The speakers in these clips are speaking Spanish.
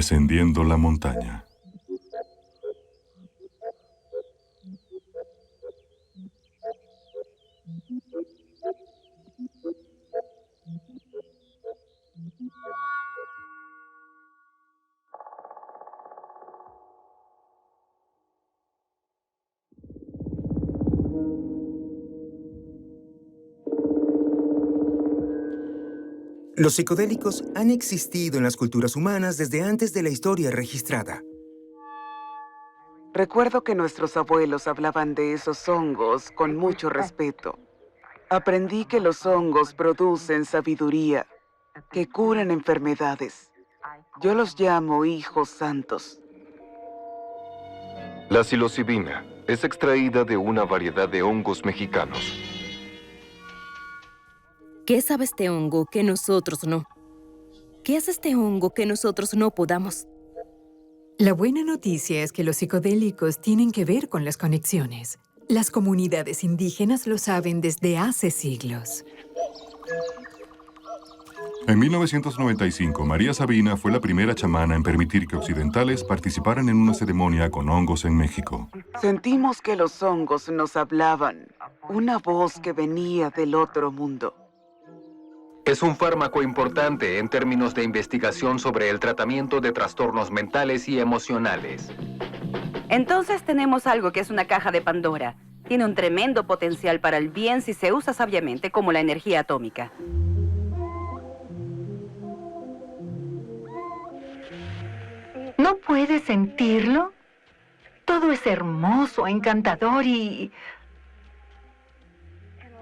Descendiendo la montaña. Los psicodélicos han existido en las culturas humanas desde antes de la historia registrada. Recuerdo que nuestros abuelos hablaban de esos hongos con mucho respeto. Aprendí que los hongos producen sabiduría, que curan enfermedades. Yo los llamo hijos santos. La psilocibina es extraída de una variedad de hongos mexicanos. ¿Qué sabe este hongo que nosotros no? ¿Qué hace este hongo que nosotros no podamos? La buena noticia es que los psicodélicos tienen que ver con las conexiones. Las comunidades indígenas lo saben desde hace siglos. En 1995, María Sabina fue la primera chamana en permitir que occidentales participaran en una ceremonia con hongos en México. Sentimos que los hongos nos hablaban, una voz que venía del otro mundo. Es un fármaco importante en términos de investigación sobre el tratamiento de trastornos mentales y emocionales. Entonces tenemos algo que es una caja de Pandora. Tiene un tremendo potencial para el bien si se usa sabiamente, como la energía atómica. ¿No puedes sentirlo? Todo es hermoso, encantador y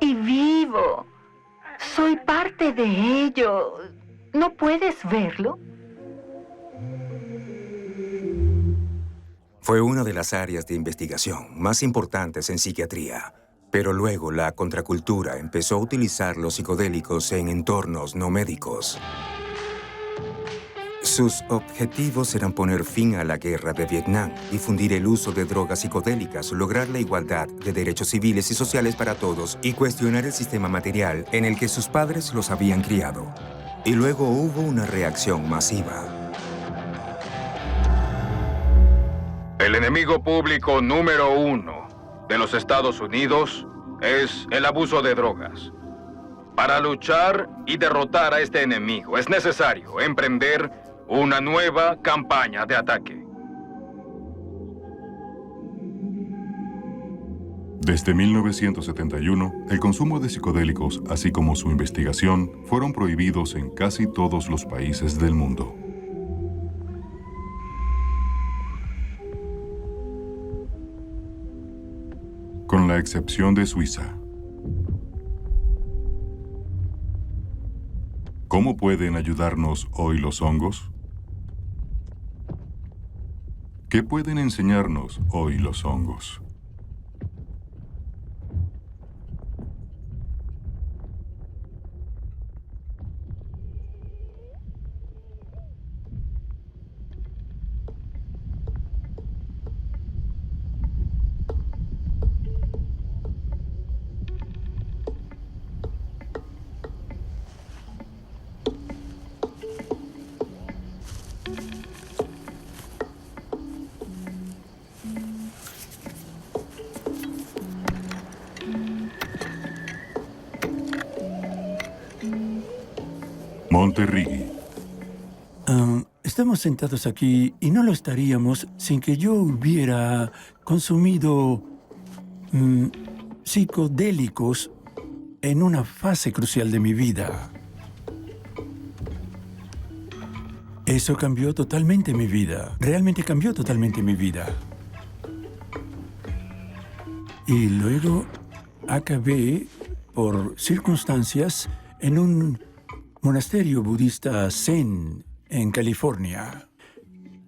vivo. Soy parte de ello. ¿No puedes verlo? Fue una de las áreas de investigación más importantes en psiquiatría. Pero luego la contracultura empezó a utilizar los psicodélicos en entornos no médicos. Sus objetivos eran poner fin a la guerra de Vietnam, difundir el uso de drogas psicodélicas, lograr la igualdad de derechos civiles y sociales para todos y cuestionar el sistema material en el que sus padres los habían criado. Y luego hubo una reacción masiva. El enemigo público número 1 de los Estados Unidos es el abuso de drogas. Para luchar y derrotar a este enemigo es necesario emprender una nueva campaña de ataque. Desde 1971, el consumo de psicodélicos, así como su investigación, fueron prohibidos en casi todos los países del mundo. Con la excepción de Suiza. ¿Cómo pueden ayudarnos hoy los hongos? ¿Qué pueden enseñarnos hoy los hongos? Monterrey. Estamos sentados aquí y no lo estaríamos sin que yo hubiera consumido psicodélicos en una fase crucial de mi vida. Eso cambió totalmente mi vida. Realmente cambió totalmente mi vida. Y luego acabé, por circunstancias, en un monasterio budista Zen en California.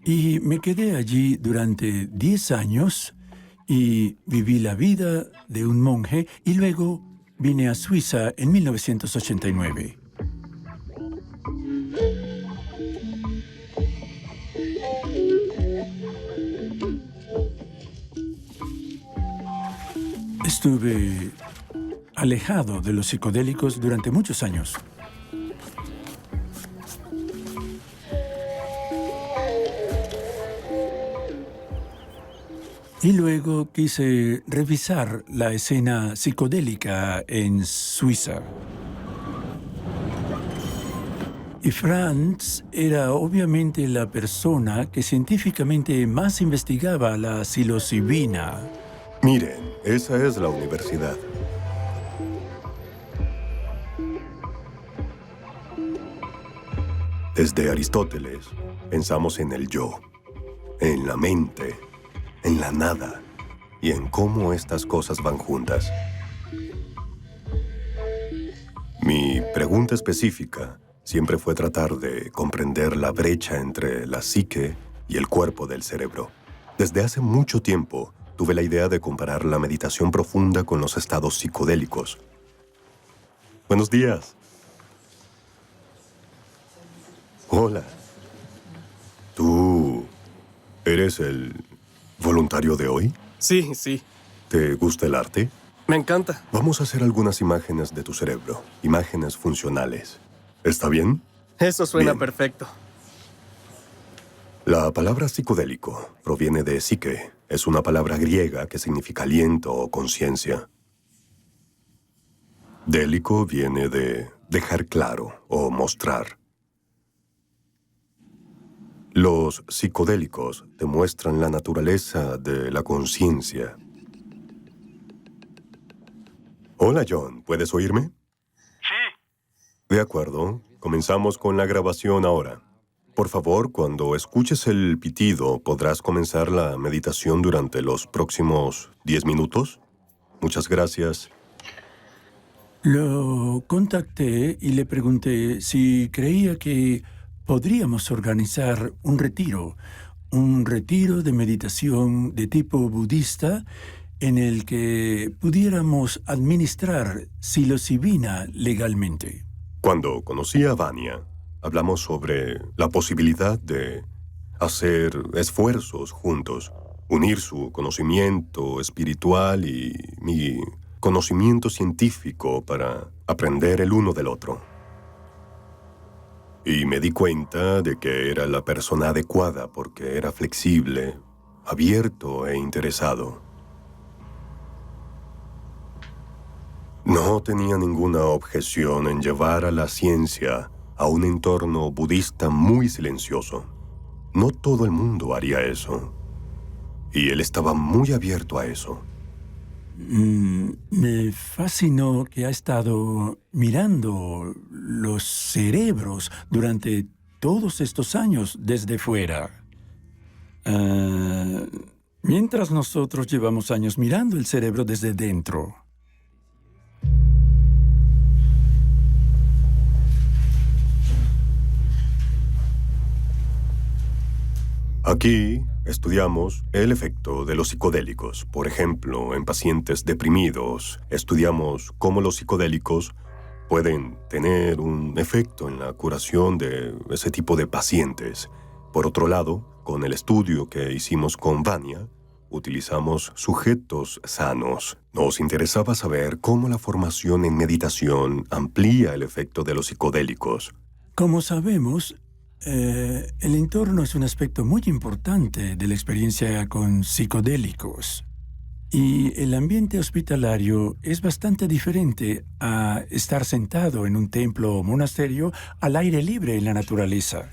Y me quedé allí durante 10 años y viví la vida de un monje y luego vine a Suiza en 1989. Estuve alejado de los psicodélicos durante muchos años. Y luego quise revisar la escena psicodélica en Suiza. Y Franz era obviamente la persona que científicamente más investigaba la psilocibina. Miren, esa es la universidad. Desde Aristóteles, pensamos en el yo, en la mente, en la nada y en cómo estas cosas van juntas. Mi pregunta específica siempre fue tratar de comprender la brecha entre la psique y el cuerpo del cerebro. Desde hace mucho tiempo tuve la idea de comparar la meditación profunda con los estados psicodélicos. Buenos días. Hola. ¿Tú eres el voluntario de hoy? Sí, sí. ¿Te gusta el arte? Me encanta. Vamos a hacer algunas imágenes de tu cerebro, imágenes funcionales. ¿Está bien? Eso suena Bien. perfecto. La palabra psicodélico proviene de psique. Es una palabra griega que significa aliento o conciencia. Délico viene de dejar claro o mostrar. Los psicodélicos demuestran la naturaleza de la conciencia. Hola, John. ¿Puedes oírme? Sí. De acuerdo. Comenzamos con la grabación ahora. Por favor, cuando escuches el pitido, ¿podrás comenzar la meditación durante los próximos 10 minutos? Muchas gracias. Lo contacté y le pregunté si creía que podríamos organizar un retiro de meditación de tipo budista en el que pudiéramos administrar psilocibina legalmente. Cuando conocí a Vania, hablamos sobre la posibilidad de hacer esfuerzos juntos, unir su conocimiento espiritual y mi conocimiento científico para aprender el uno del otro. Y me di cuenta de que era la persona adecuada porque era flexible, abierto e interesado. No tenía ninguna objeción en llevar a la ciencia a un entorno budista muy silencioso. No todo el mundo haría eso. Y él estaba muy abierto a eso. Me fascinó que ha estado mirando los cerebros durante todos estos años desde fuera. Mientras nosotros llevamos años mirando el cerebro desde dentro. Aquí estudiamos el efecto de los psicodélicos. Por ejemplo, en pacientes deprimidos, estudiamos cómo los psicodélicos pueden tener un efecto en la curación de ese tipo de pacientes. Por otro lado, con el estudio que hicimos con Vania, utilizamos sujetos sanos. Nos interesaba saber cómo la formación en meditación amplía el efecto de los psicodélicos. Como sabemos, el entorno es un aspecto muy importante de la experiencia con psicodélicos. Y el ambiente hospitalario es bastante diferente a estar sentado en un templo o monasterio al aire libre en la naturaleza.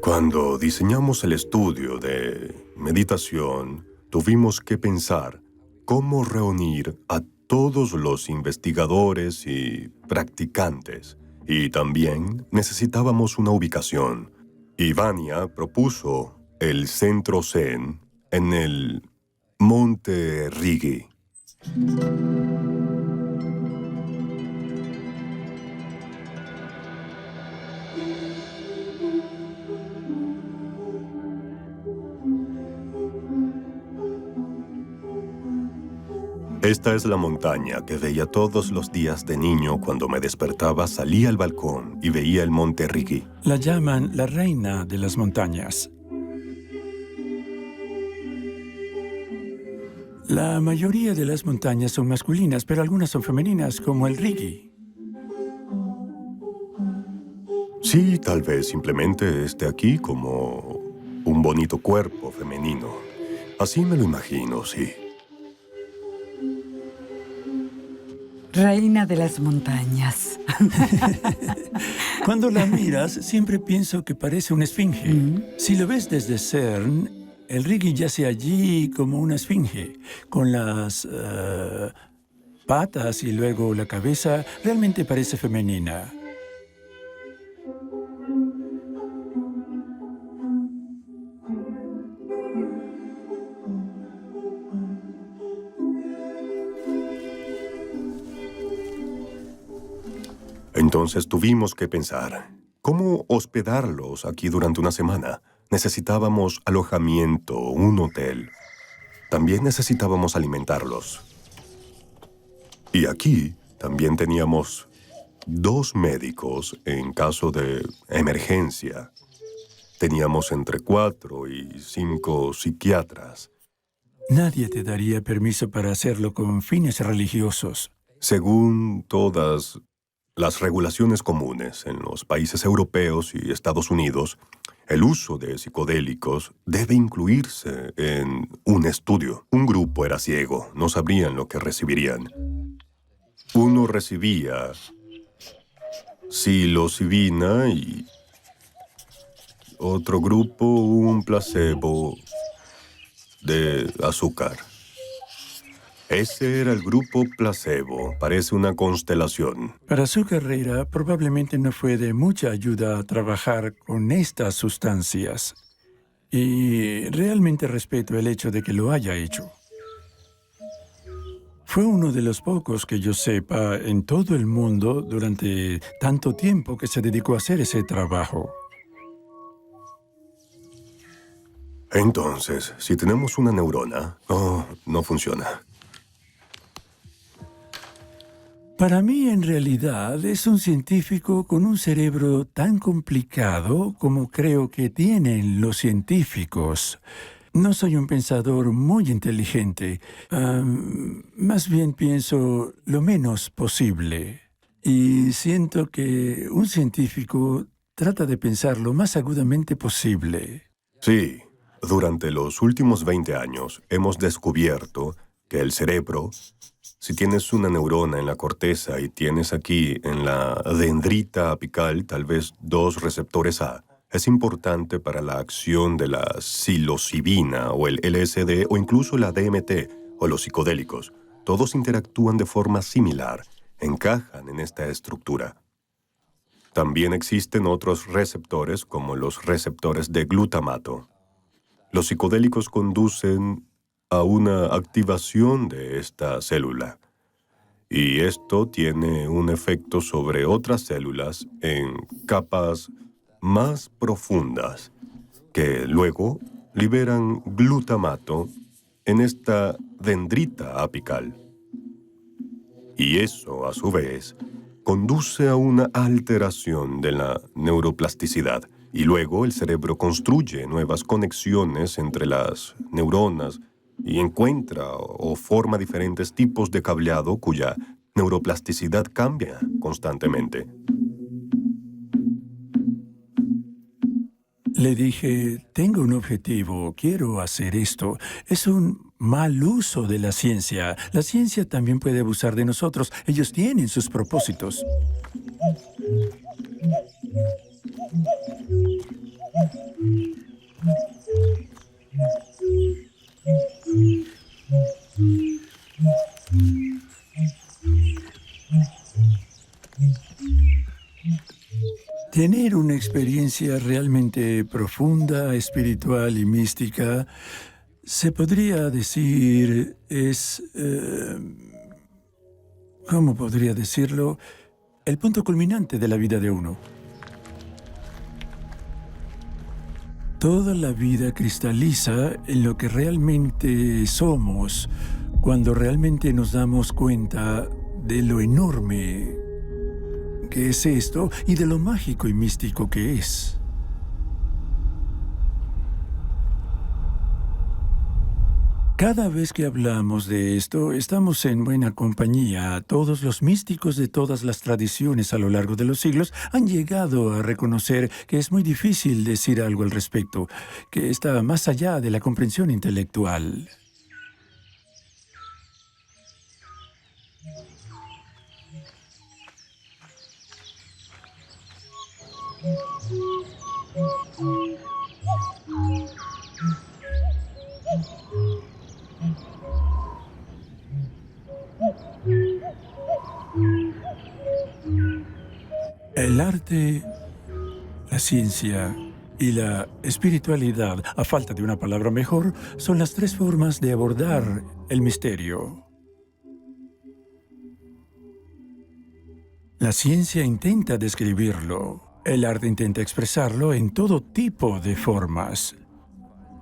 Cuando diseñamos el estudio de meditación, tuvimos que pensar cómo reunir a todos los investigadores y practicantes. Y también necesitábamos una ubicación. Y Vania propuso el Centro Zen en el Monte Rigi. Esta es la montaña que veía todos los días de niño cuando me despertaba, salía al balcón y veía el Monte Rigi. La llaman la reina de las montañas. La mayoría de las montañas son masculinas, pero algunas son femeninas, como el Rigi. Sí, tal vez simplemente esté aquí como un bonito cuerpo femenino. Así me lo imagino, sí. Reina de las montañas. Cuando la miras, siempre pienso que parece una esfinge. Si lo ves desde CERN, el Rigi yace allí como una esfinge, con las patas y luego la cabeza. Realmente parece femenina. Entonces tuvimos que pensar, ¿cómo hospedarlos aquí durante una semana? Necesitábamos alojamiento, un hotel. También necesitábamos alimentarlos. Y aquí también teníamos 2 médicos en caso de emergencia. Teníamos entre 4 y 5 psiquiatras. Nadie te daría permiso para hacerlo con fines religiosos. Según todas las regulaciones comunes en los países europeos y Estados Unidos, el uso de psicodélicos debe incluirse en un estudio. Un grupo era ciego, no sabrían lo que recibirían. Uno recibía psilocibina y otro grupo un placebo de azúcar. Ese era el grupo placebo. Parece una constelación. Para su carrera, probablemente no fue de mucha ayuda trabajar con estas sustancias. Y realmente respeto el hecho de que lo haya hecho. Fue uno de los pocos que yo sepa en todo el mundo durante tanto tiempo que se dedicó a hacer ese trabajo. Entonces, si tenemos una neurona, no funciona. Para mí, en realidad, es un científico con un cerebro tan complicado como creo que tienen los científicos. No soy un pensador muy inteligente. Más bien pienso lo menos posible. Y siento que un científico trata de pensar lo más agudamente posible. Sí, durante los últimos 20 años hemos descubierto que el cerebro, si tienes una neurona en la corteza y tienes aquí en la dendrita apical tal vez 2 receptores A, es importante para la acción de la psilocibina o el LSD o incluso la DMT o los psicodélicos. Todos interactúan de forma similar, encajan en esta estructura. También existen otros receptores como los receptores de glutamato. Los psicodélicos conducen a una activación de esta célula. Y esto tiene un efecto sobre otras células en capas más profundas, que luego liberan glutamato en esta dendrita apical. Y eso, a su vez, conduce a una alteración de la neuroplasticidad. Y luego el cerebro construye nuevas conexiones entre las neuronas y encuentra o forma diferentes tipos de cableado cuya neuroplasticidad cambia constantemente. Le dije, tengo un objetivo, quiero hacer esto. Es un mal uso de la ciencia. La ciencia también puede abusar de nosotros. Ellos tienen sus propósitos. Tener una experiencia realmente profunda, espiritual y mística, se podría decir, es... ¿cómo podría decirlo? El punto culminante de la vida de uno. Toda la vida cristaliza en lo que realmente somos, cuando realmente nos damos cuenta de lo enorme que es esto y de lo mágico y místico que es. Cada vez que hablamos de esto, estamos en buena compañía. Todos los místicos de todas las tradiciones a lo largo de los siglos han llegado a reconocer que es muy difícil decir algo al respecto, que está más allá de la comprensión intelectual. El arte, la ciencia y la espiritualidad, a falta de una palabra mejor, son las tres formas de abordar el misterio. La ciencia intenta describirlo, el arte intenta expresarlo en todo tipo de formas.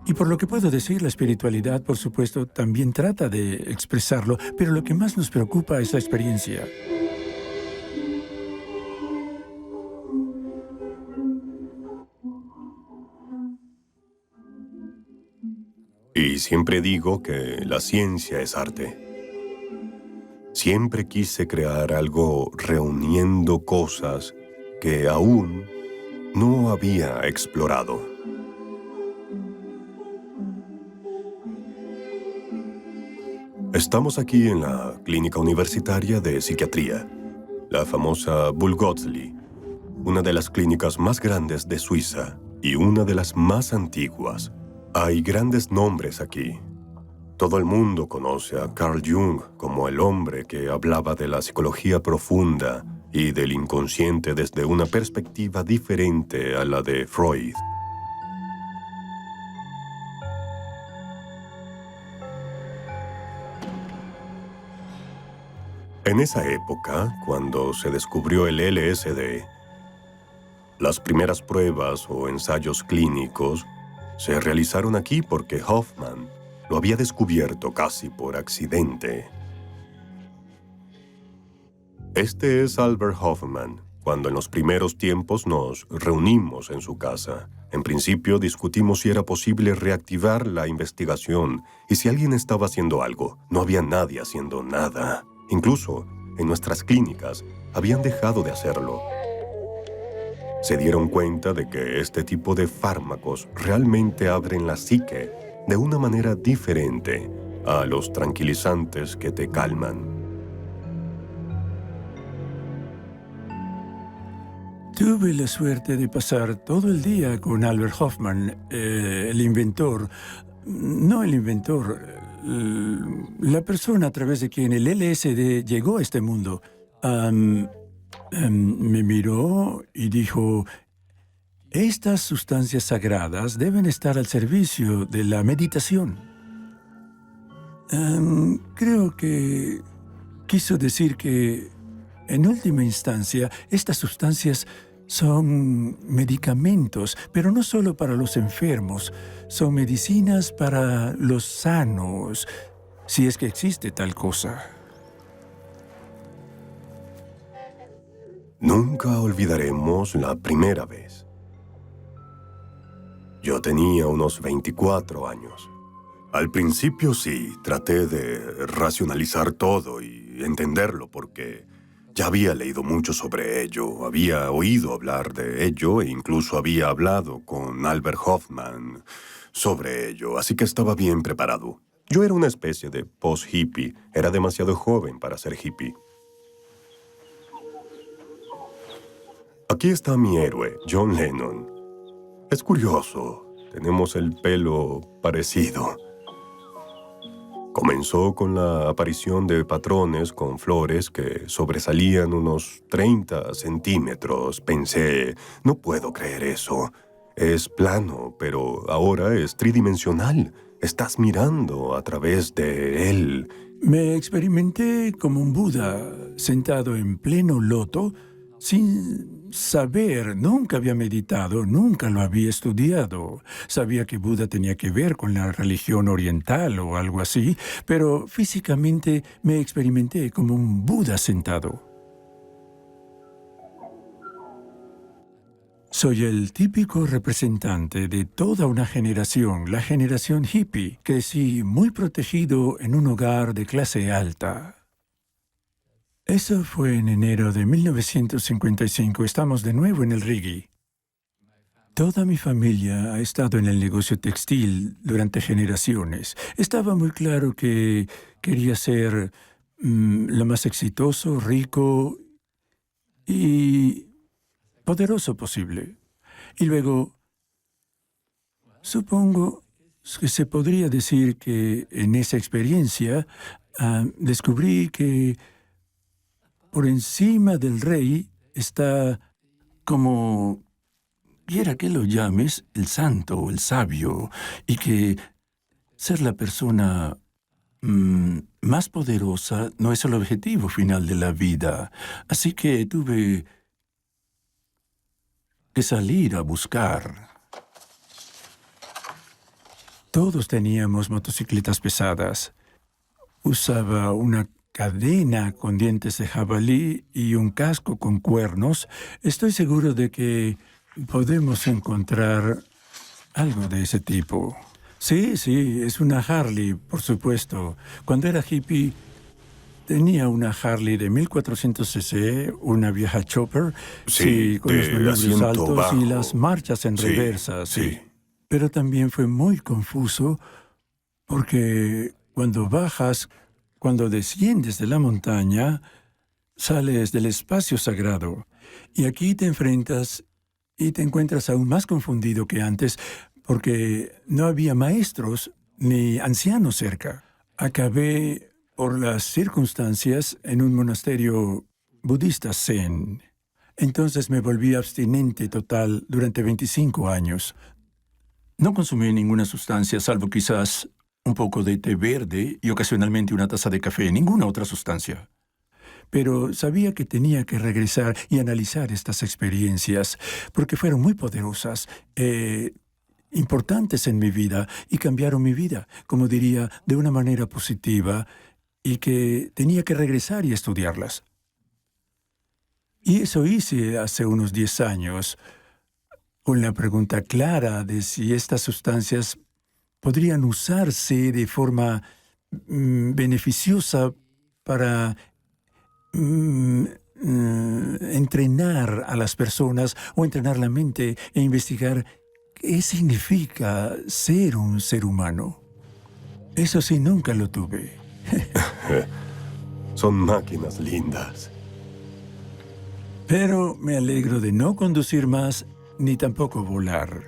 Y por lo que puedo decir, la espiritualidad, por supuesto, también trata de expresarlo, pero lo que más nos preocupa es la experiencia. Y siempre digo que la ciencia es arte. Siempre quise crear algo reuniendo cosas que aún no había explorado. Estamos aquí en la Clínica Universitaria de Psiquiatría, la famosa Bulgotzli, una de las clínicas más grandes de Suiza y una de las más antiguas. Hay grandes nombres aquí. Todo el mundo conoce a Carl Jung como el hombre que hablaba de la psicología profunda y del inconsciente desde una perspectiva diferente a la de Freud. En esa época, cuando se descubrió el LSD, las primeras pruebas o ensayos clínicos se realizaron aquí porque Hoffman lo había descubierto casi por accidente. Este es Albert Hoffman. Cuando en los primeros tiempos nos reunimos en su casa, en principio discutimos si era posible reactivar la investigación y si alguien estaba haciendo algo. No había nadie haciendo nada. Incluso en nuestras clínicas habían dejado de hacerlo. Se dieron cuenta de que este tipo de fármacos realmente abren la psique de una manera diferente a los tranquilizantes que te calman. Tuve la suerte de pasar todo el día con Albert Hoffman, el inventor. No el inventor, la persona a través de quien el LSD llegó a este mundo. Me miró y dijo: estas sustancias sagradas deben estar al servicio de la meditación. Creo que quiso decir que, en última instancia, estas sustancias son medicamentos, pero no solo para los enfermos, son medicinas para los sanos, si es que existe tal cosa. Nunca olvidaremos la primera vez. Yo tenía unos 24 años. Al principio sí, traté de racionalizar todo y entenderlo porque ya había leído mucho sobre ello, había oído hablar de ello e incluso había hablado con Albert Hoffman sobre ello, así que estaba bien preparado. Yo era una especie de post-hippie, era demasiado joven para ser hippie. Aquí está mi héroe, John Lennon. Es curioso, tenemos el pelo parecido. Comenzó con la aparición de patrones con flores que sobresalían unos 30 centímetros. Pensé, no puedo creer eso. Es plano, pero ahora es tridimensional. Estás mirando a través de él. Me experimenté como un Buda, sentado en pleno loto, sin saber. Nunca había meditado, nunca lo había estudiado. Sabía que Buda tenía que ver con la religión oriental o algo así, pero físicamente me experimenté como un Buda sentado. Soy el típico representante de toda una generación, la generación hippie. Crecí muy protegido en un hogar de clase alta. Eso fue en enero de 1955. Estamos de nuevo en el Rigi. Toda mi familia ha estado en el negocio textil durante generaciones. Estaba muy claro que quería ser lo más exitoso, rico y poderoso posible. Y luego, supongo que se podría decir que en esa experiencia descubrí que por encima del rey está, como quiera que lo llames, el santo o el sabio, y que ser la persona más poderosa no es el objetivo final de la vida. Así que tuve que salir a buscar. Todos teníamos motocicletas pesadas. Usaba una cadena con dientes de jabalí y un casco con cuernos. Estoy seguro de que podemos encontrar algo de ese tipo. Sí, es una Harley, por supuesto. Cuando era hippie, tenía una Harley de 1400 cc, una vieja Chopper, con los manebrios altos bajo. Y las marchas en reversa, sí. Pero también fue muy confuso porque cuando desciendes de la montaña, sales del espacio sagrado. Y aquí te enfrentas y te encuentras aún más confundido que antes porque no había maestros ni ancianos cerca. Acabé, por las circunstancias, en un monasterio budista zen. Entonces me volví abstinente total durante 25 años. No consumí ninguna sustancia, salvo quizás un poco de té verde y ocasionalmente una taza de café, ninguna otra sustancia. Pero sabía que tenía que regresar y analizar estas experiencias, porque fueron muy poderosas, importantes en mi vida, y cambiaron mi vida, como diría, de una manera positiva, y que tenía que regresar y estudiarlas. Y eso hice hace unos 10 años, con la pregunta clara de si estas sustancias podrían usarse de forma beneficiosa para entrenar a las personas o entrenar la mente e investigar qué significa ser un ser humano. Eso sí, nunca lo tuve. Son máquinas lindas. Pero me alegro de no conducir más ni tampoco volar.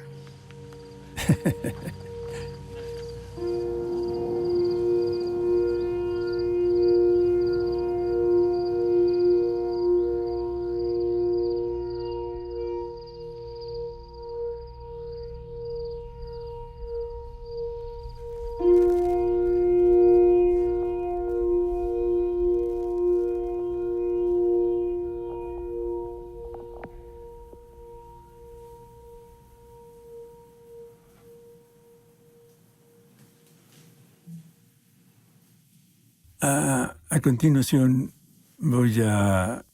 A continuación, voy a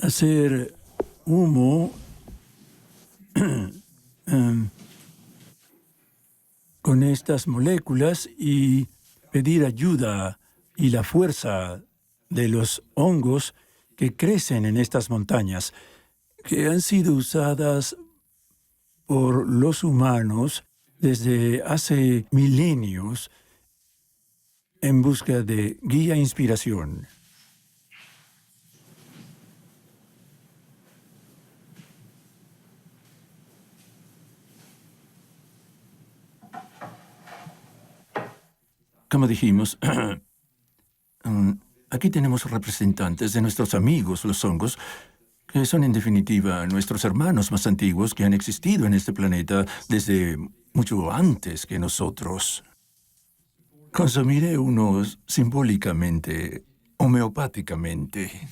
hacer humo con estas moléculas y pedir ayuda y la fuerza de los hongos que crecen en estas montañas, que han sido usadas por los humanos desde hace milenios en busca de guía e inspiración. Como dijimos, aquí tenemos representantes de nuestros amigos, los hongos, que son en definitiva nuestros hermanos más antiguos que han existido en este planeta desde mucho antes que nosotros. Consumiré unos simbólicamente, homeopáticamente.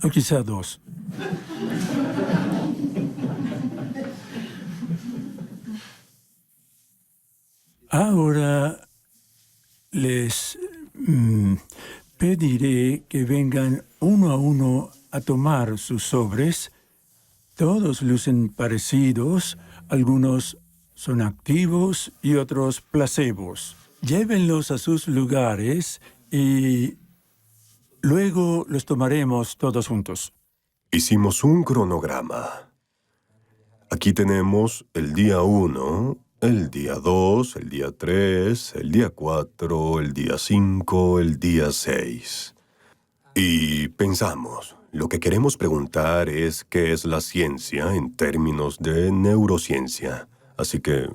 O quizá 2. Ahora les pediré que vengan uno a uno a tomar sus sobres. Todos lucen parecidos, algunos son activos y otros placebos. Llévenlos a sus lugares y luego los tomaremos todos juntos. Hicimos un cronograma. Aquí tenemos el día 1, el día 2, el día 3, el día 4, el día 5, el día 6. Y pensamos, lo que queremos preguntar es qué es la ciencia en términos de neurociencia. Así que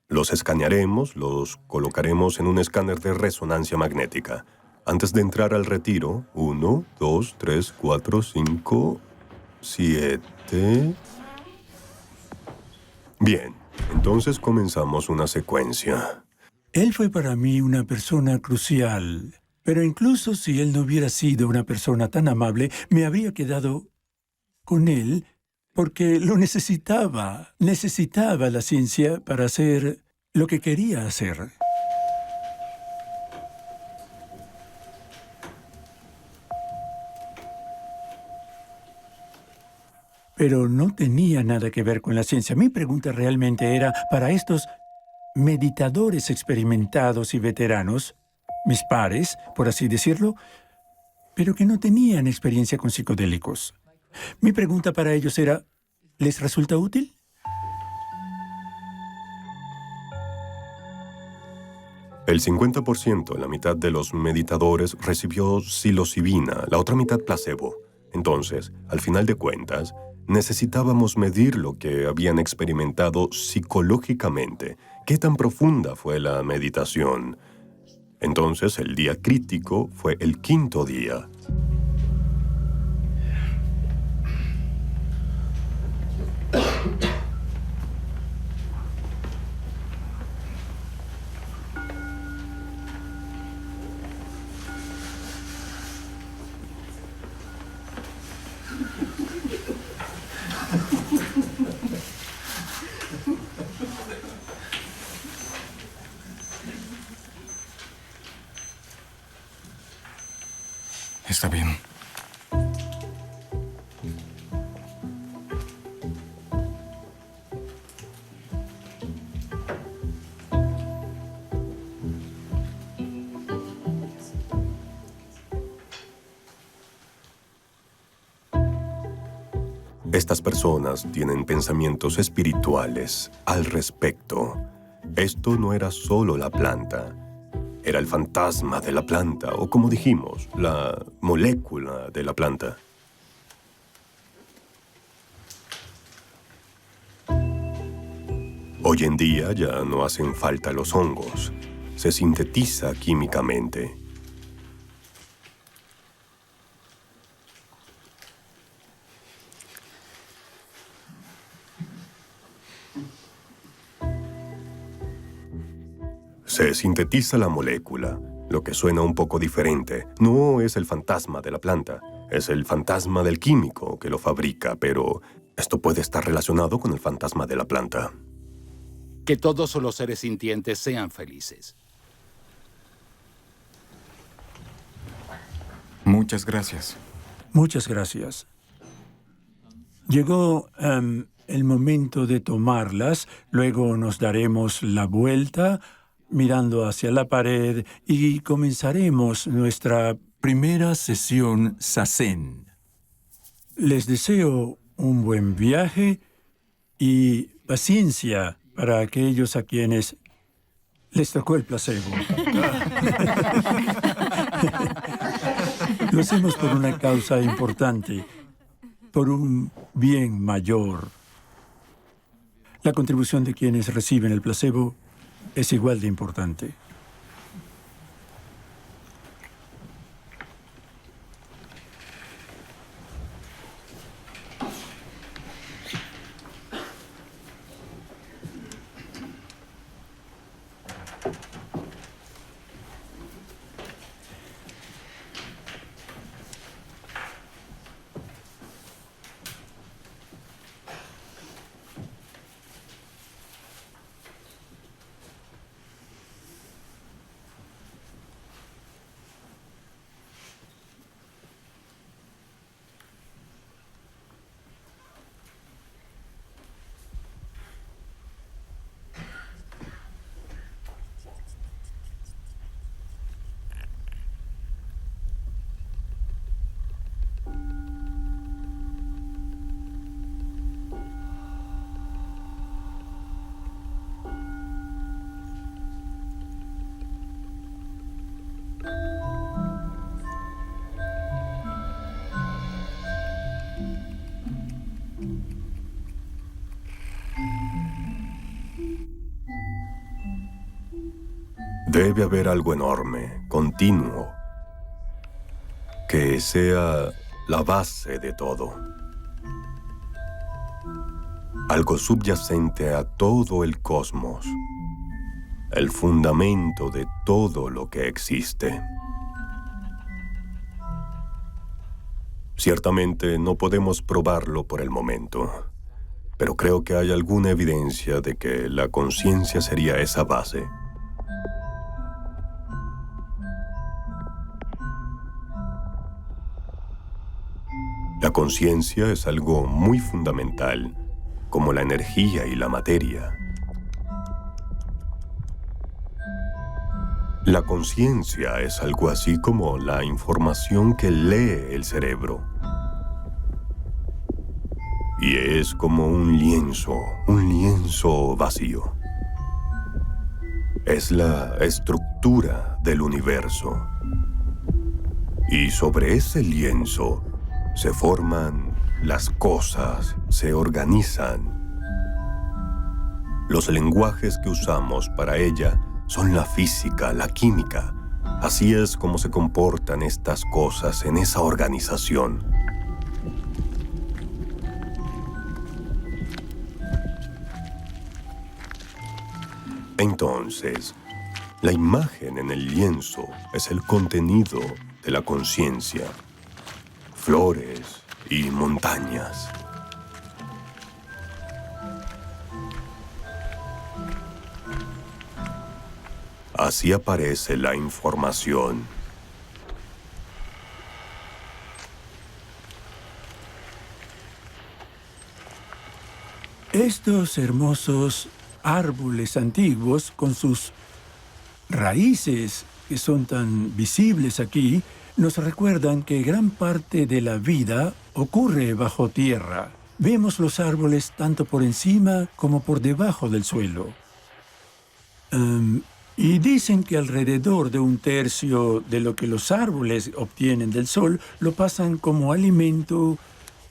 los escanearemos, los colocaremos en un escáner de resonancia magnética. Antes de entrar al retiro, 1, 2, 3, 4, 5, 7... Bien, entonces comenzamos una secuencia. Él fue para mí una persona crucial, pero incluso si él no hubiera sido una persona tan amable, me habría quedado con él porque lo necesitaba. Necesitaba la ciencia para hacer lo que quería hacer. Pero no tenía nada que ver con la ciencia. Mi pregunta realmente era para estos meditadores experimentados y veteranos, mis pares, por así decirlo, pero que no tenían experiencia con psicodélicos. Mi pregunta para ellos era, ¿les resulta útil? El 50%, la mitad de los meditadores, recibió psilocibina, la otra mitad placebo. Entonces, al final de cuentas, necesitábamos medir lo que habían experimentado psicológicamente. ¿Qué tan profunda fue la meditación? Entonces, el día crítico fue el 5º día. Está bien. Estas personas tienen pensamientos espirituales al respecto. Esto no era solo la planta. Era el fantasma de la planta, o como dijimos, la molécula de la planta. Hoy en día ya no hacen falta los hongos. Se sintetiza químicamente. Se sintetiza la molécula, lo que suena un poco diferente. No es el fantasma de la planta, es el fantasma del químico que lo fabrica, pero esto puede estar relacionado con el fantasma de la planta. Que todos los seres sintientes sean felices. Muchas gracias. Muchas gracias. Llegó el momento de tomarlas, luego nos daremos la vuelta, mirando hacia la pared, y comenzaremos nuestra primera sesión Zazen. Les deseo un buen viaje y paciencia para aquellos a quienes les tocó el placebo. Lo hacemos por una causa importante, por un bien mayor. La contribución de quienes reciben el placebo es igual de importante. Debe haber algo enorme, continuo, que sea la base de todo. Algo subyacente a todo el cosmos. El fundamento de todo lo que existe. Ciertamente no podemos probarlo por el momento, pero creo que hay alguna evidencia de que la conciencia sería esa base. La conciencia es algo muy fundamental, como la energía y la materia. La conciencia es algo así como la información que lee el cerebro. Y es como un lienzo vacío. Es la estructura del universo. Y sobre ese lienzo se forman las cosas, se organizan. Los lenguajes que usamos para ella son la física, la química. Así es como se comportan estas cosas en esa organización. Entonces, la imagen en el lienzo es el contenido de la conciencia. Flores y montañas. Así aparece la información. Estos hermosos árboles antiguos con sus raíces que son tan visibles aquí nos recuerdan que gran parte de la vida ocurre bajo tierra. Vemos los árboles tanto por encima como por debajo del suelo. Y dicen que alrededor de 1/3 de lo que los árboles obtienen del sol lo pasan como alimento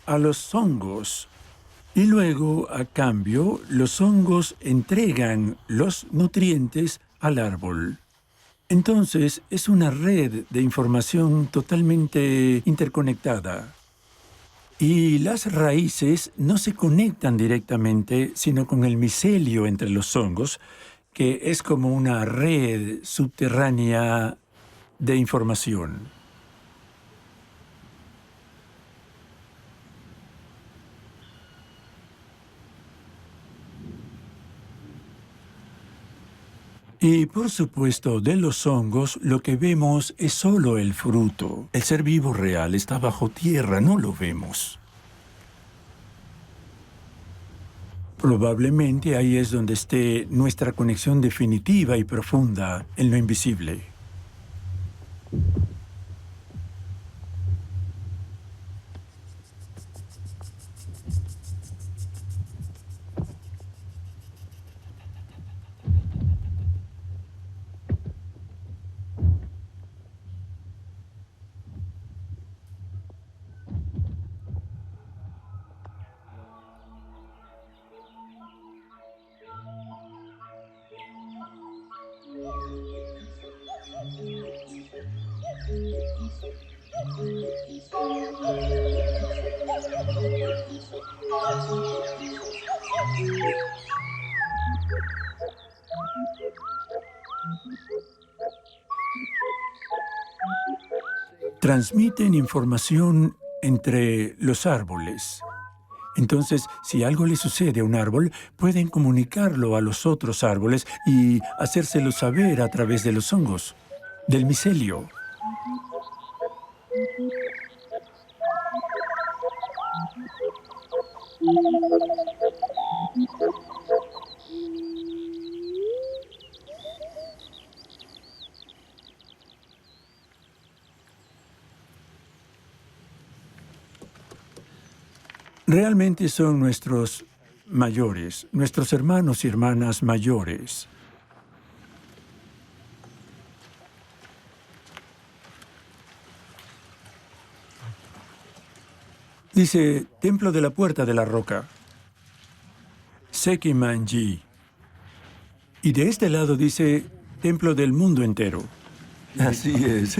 a los hongos. Y luego, a cambio, los hongos entregan los nutrientes al árbol. Entonces, es una red de información totalmente interconectada. Y las raíces no se conectan directamente, sino con el micelio entre los hongos, que es como una red subterránea de información. Y por supuesto, de los hongos, lo que vemos es solo el fruto. El ser vivo real está bajo tierra, no lo vemos. Probablemente ahí es donde esté nuestra conexión definitiva y profunda en lo invisible. Transmiten información entre los árboles. Entonces, si algo le sucede a un árbol, pueden comunicarlo a los otros árboles y hacérselo saber a través de los hongos, del micelio. Realmente son nuestros mayores, nuestros hermanos y hermanas mayores. Dice, Templo de la Puerta de la Roca, Sekimanji. Y de este lado dice, templo del mundo entero. Así es.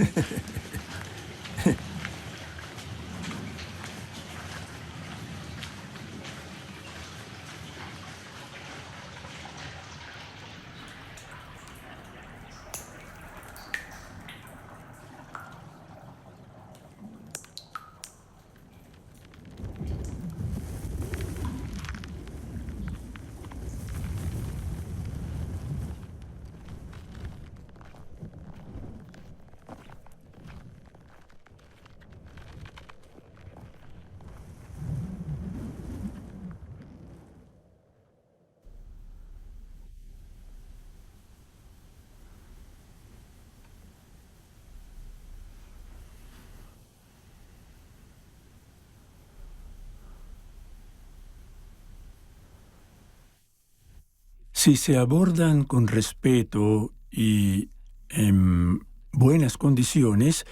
Si se abordan con respeto y en buenas condiciones,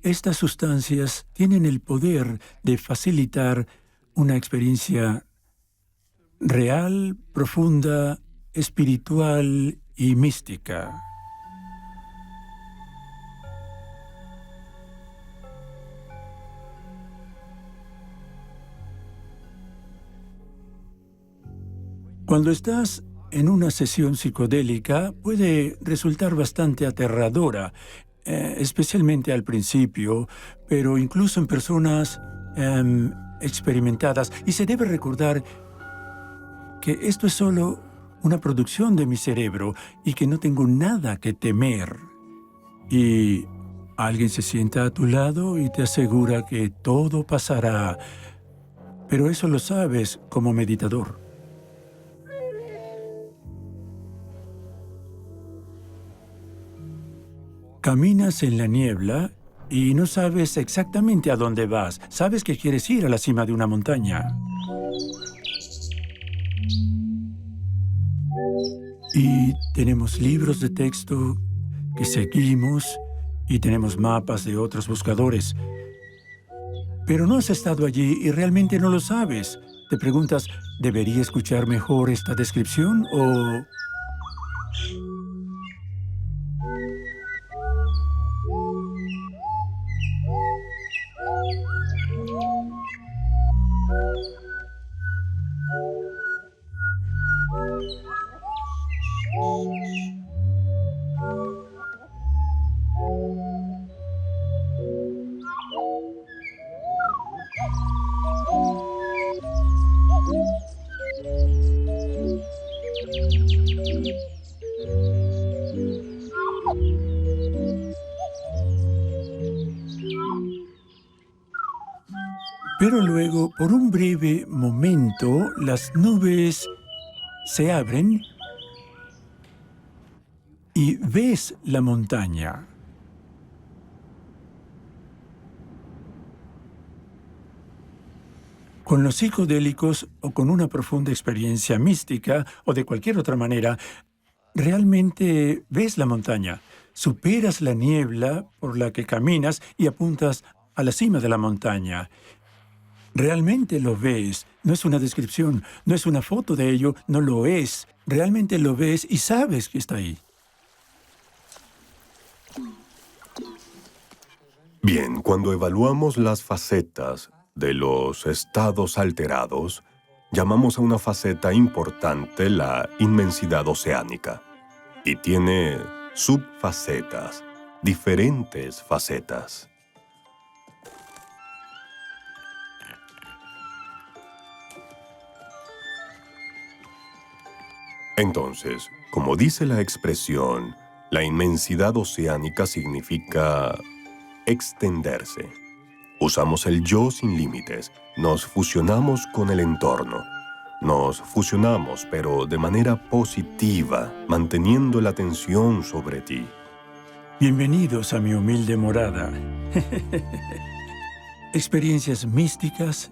estas sustancias tienen el poder de facilitar una experiencia real, profunda, espiritual y mística. Cuando estás en una sesión psicodélica puede resultar bastante aterradora, especialmente al principio, pero incluso en personas experimentadas. Y se debe recordar que esto es solo una producción de mi cerebro y que no tengo nada que temer. Y alguien se sienta a tu lado y te asegura que todo pasará, pero eso lo sabes como meditador. Caminas en la niebla y no sabes exactamente a dónde vas. Sabes que quieres ir a la cima de una montaña. Y tenemos libros de texto que seguimos y tenemos mapas de otros buscadores. Pero no has estado allí y realmente no lo sabes. Te preguntas, ¿debería escuchar mejor esta descripción o...? Pero luego, por un breve momento, las nubes se abren y ves la montaña. Con los psicodélicos o con una profunda experiencia mística o de cualquier otra manera, realmente ves la montaña. Superas la niebla por la que caminas y apuntas a la cima de la montaña. Realmente lo ves. No es una descripción, no es una foto de ello, no lo es. Realmente lo ves y sabes que está ahí. Bien, cuando evaluamos las facetas de los estados alterados, llamamos a una faceta importante la inmensidad oceánica. Y tiene subfacetas, diferentes facetas. Entonces, como dice la expresión, la inmensidad oceánica significa extenderse. Usamos el yo sin límites, nos fusionamos con el entorno. Nos fusionamos, pero de manera positiva, manteniendo la atención sobre ti. Bienvenidos a mi humilde morada. Experiencias místicas,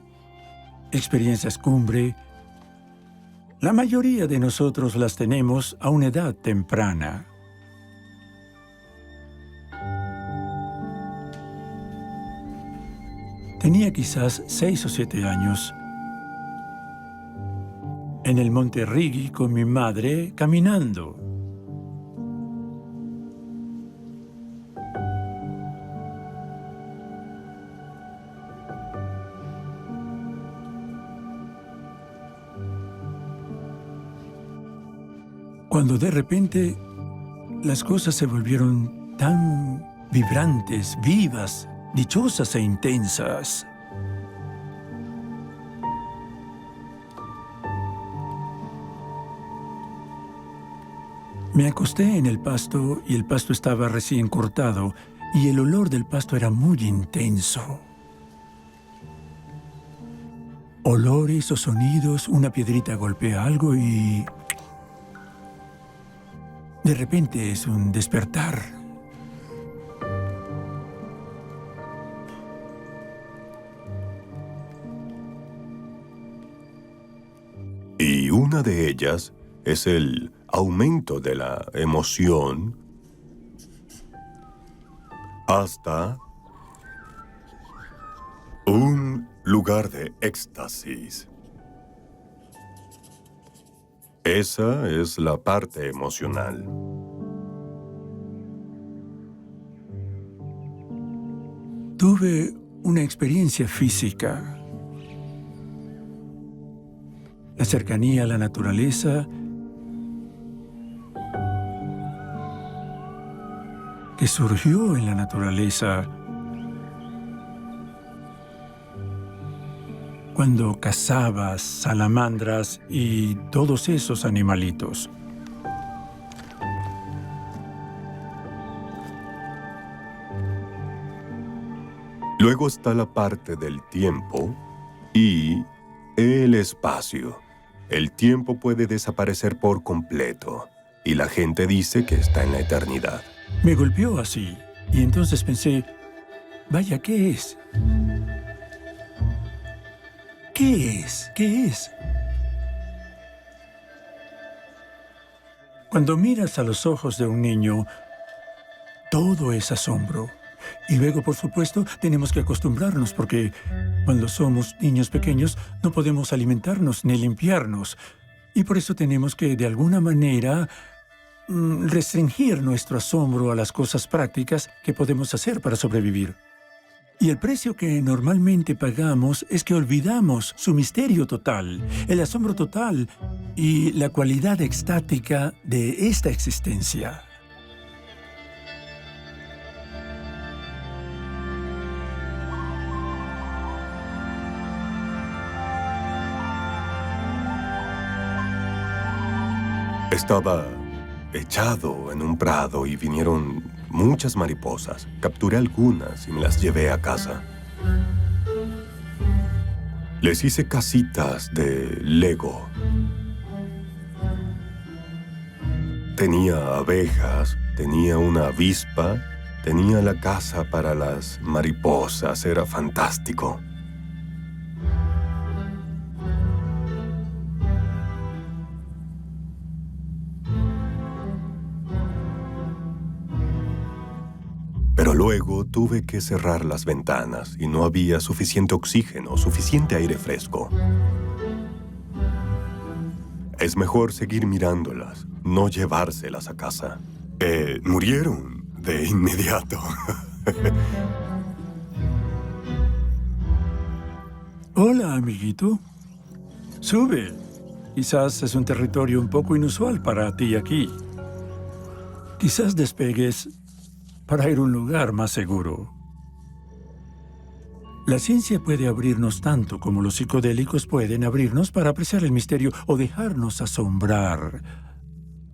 experiencias cumbre. La mayoría de nosotros las tenemos a una edad temprana. Tenía quizás 6 o 7 años. En el monte Rigi con mi madre, caminando. cuando de repente las cosas se volvieron tan vibrantes, vivas, dichosas e intensas. Me acosté en el pasto y el pasto estaba recién cortado y el olor del pasto era muy intenso. Olores o sonidos, una piedrita golpea algo y... de repente es un despertar. Y una de ellas es el aumento de la emoción hasta un lugar de éxtasis. Esa es la parte emocional. Tuve una experiencia física. La cercanía a la naturaleza que surgió en la naturaleza cuando cazabas salamandras y todos esos animalitos. Luego está la parte del tiempo y el espacio. El tiempo puede desaparecer por completo y la gente dice que está en la eternidad. Me golpeó así y entonces pensé, vaya, ¿qué es? ¿Qué es? ¿Qué es? Cuando miras a los ojos de un niño, todo es asombro. Y luego, por supuesto, tenemos que acostumbrarnos porque cuando somos niños pequeños no podemos alimentarnos ni limpiarnos. Y por eso tenemos que, de alguna manera, restringir nuestro asombro a las cosas prácticas que podemos hacer para sobrevivir. Y el precio que normalmente pagamos es que olvidamos su misterio total, el asombro total y la cualidad extática de esta existencia. Estaba echado en un prado y vinieron muchas mariposas. Capturé algunas y me las llevé a casa. Les hice casitas de Lego. Tenía abejas, tenía una avispa, tenía la casa para las mariposas. Era fantástico. Pero luego tuve que cerrar las ventanas y no había suficiente oxígeno, suficiente aire fresco. Es mejor seguir mirándolas, no llevárselas a casa. Murieron de inmediato. Hola, amiguito. Sube. Quizás es un territorio un poco inusual para ti aquí. Quizás despegues para ir a un lugar más seguro. La ciencia puede abrirnos tanto como los psicodélicos pueden abrirnos para apreciar el misterio o dejarnos asombrar.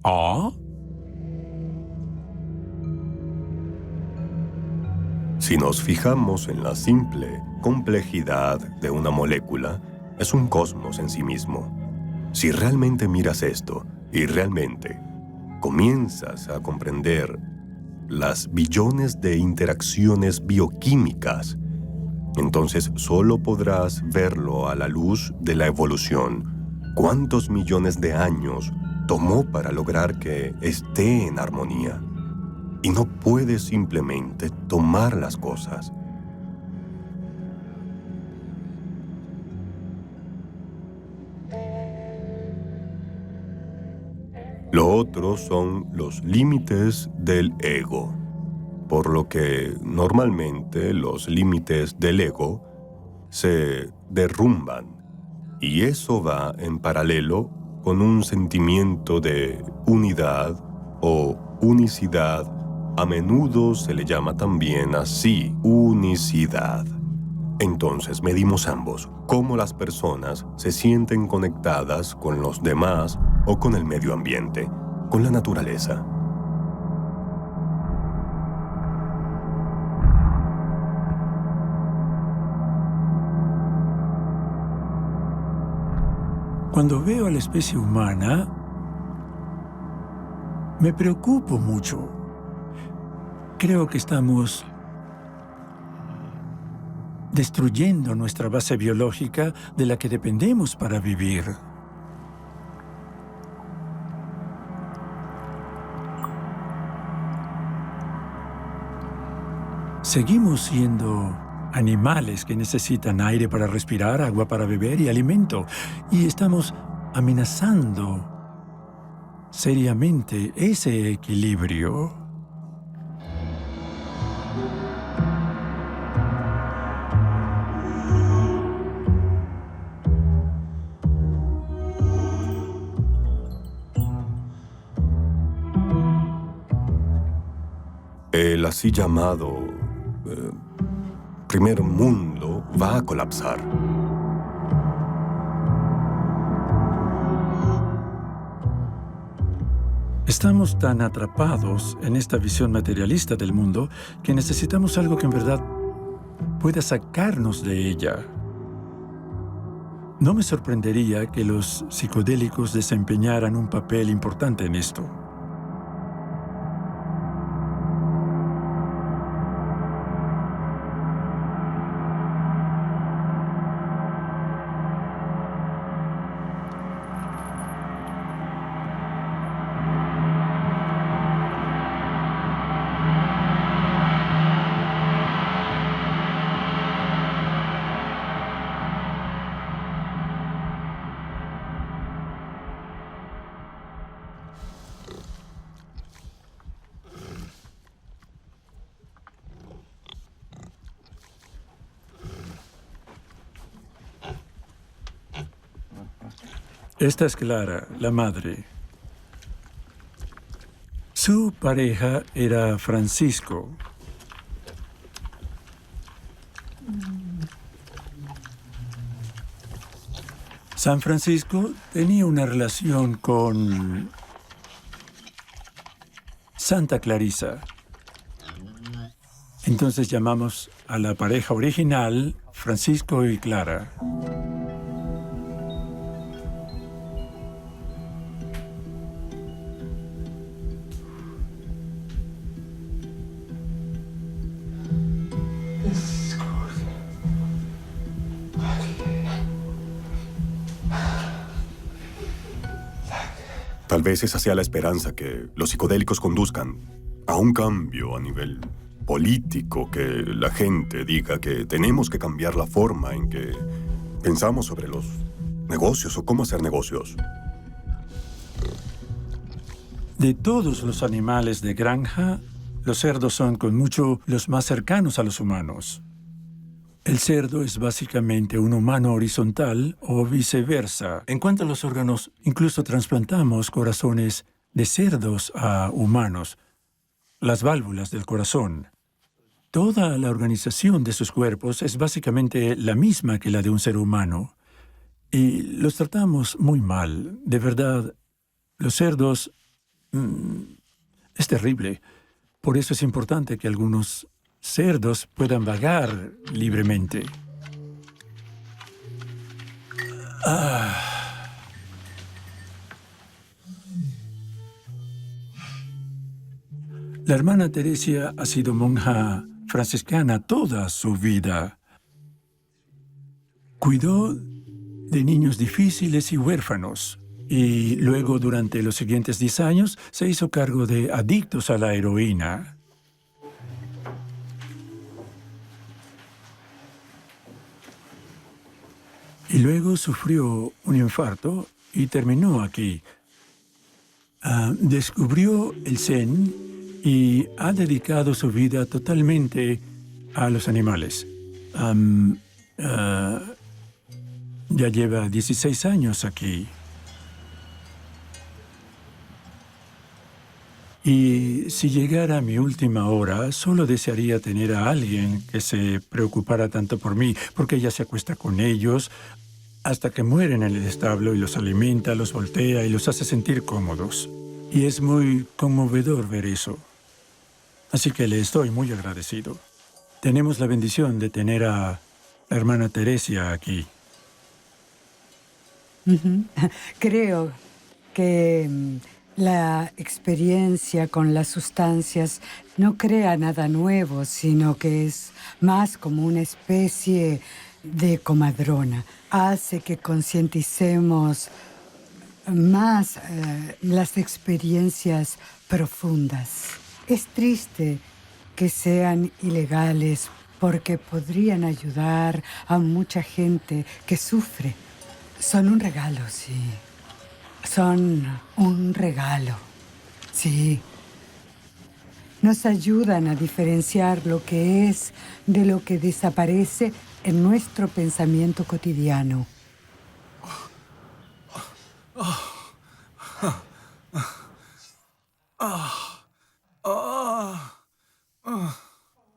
¿Ah? Si nos fijamos en la simple complejidad de una molécula, es un cosmos en sí mismo. Si realmente miras esto y realmente comienzas a comprender las billones de interacciones bioquímicas, entonces solo podrás verlo a la luz de la evolución. ¿Cuántos millones de años tomó para lograr que esté en armonía? Y no puedes simplemente tomar las cosas. Lo otro son los límites del ego, por lo que normalmente los límites del ego se derrumban y eso va en paralelo con un sentimiento de unidad o unicidad. A menudo se le llama también así, unicidad. Entonces medimos ambos, cómo las personas se sienten conectadas con los demás o con el medio ambiente, con la naturaleza. Cuando veo a la especie humana, me preocupo mucho. Creo que estamos destruyendo nuestra base biológica de la que dependemos para vivir. Seguimos siendo animales que necesitan aire para respirar, agua para beber y alimento. Y estamos amenazando seriamente ese equilibrio. El así llamado primer mundo va a colapsar. Estamos tan atrapados en esta visión materialista del mundo que necesitamos algo que en verdad pueda sacarnos de ella. No me sorprendería que los psicodélicos desempeñaran un papel importante en esto. Esta es Clara, la madre. Su pareja era Francisco. San Francisco tenía una relación con Santa Clarisa. Entonces llamamos a la pareja original Francisco y Clara. Tal vez esa sea la esperanza, que los psicodélicos conduzcan a un cambio a nivel político, que la gente diga que tenemos que cambiar la forma en que pensamos sobre los negocios o cómo hacer negocios. De todos los animales de granja, los cerdos son con mucho los más cercanos a los humanos. El cerdo es básicamente un humano horizontal o viceversa. En cuanto a los órganos, incluso trasplantamos corazones de cerdos a humanos, las válvulas del corazón. Toda la organización de sus cuerpos es básicamente la misma que la de un ser humano. Y los tratamos muy mal. De verdad, los cerdos... es terrible. Por eso es importante que algunos cerdos puedan vagar libremente. La hermana Teresia ha sido monja franciscana toda su vida. Cuidó de niños difíciles y huérfanos. Y luego, durante los siguientes 10 años, se hizo cargo de adictos a la heroína. Y luego sufrió un infarto y terminó aquí. Descubrió el Zen y ha dedicado su vida totalmente a los animales. Ya lleva 16 años aquí. Y si llegara mi última hora, solo desearía tener a alguien que se preocupara tanto por mí, porque ella se acuesta con ellos hasta que mueren en el establo y los alimenta, los voltea y los hace sentir cómodos. Y es muy conmovedor ver eso. Así que le estoy muy agradecido. Tenemos la bendición de tener a la hermana Teresia aquí. Creo que la experiencia con las sustancias no crea nada nuevo, sino que es más como una especie de comadrona. Hace que concienticemos más las experiencias profundas. Es triste que sean ilegales porque podrían ayudar a mucha gente que sufre. Son un regalo, sí. Son un regalo, sí. Nos ayudan a diferenciar lo que es de lo que desaparece en nuestro pensamiento cotidiano.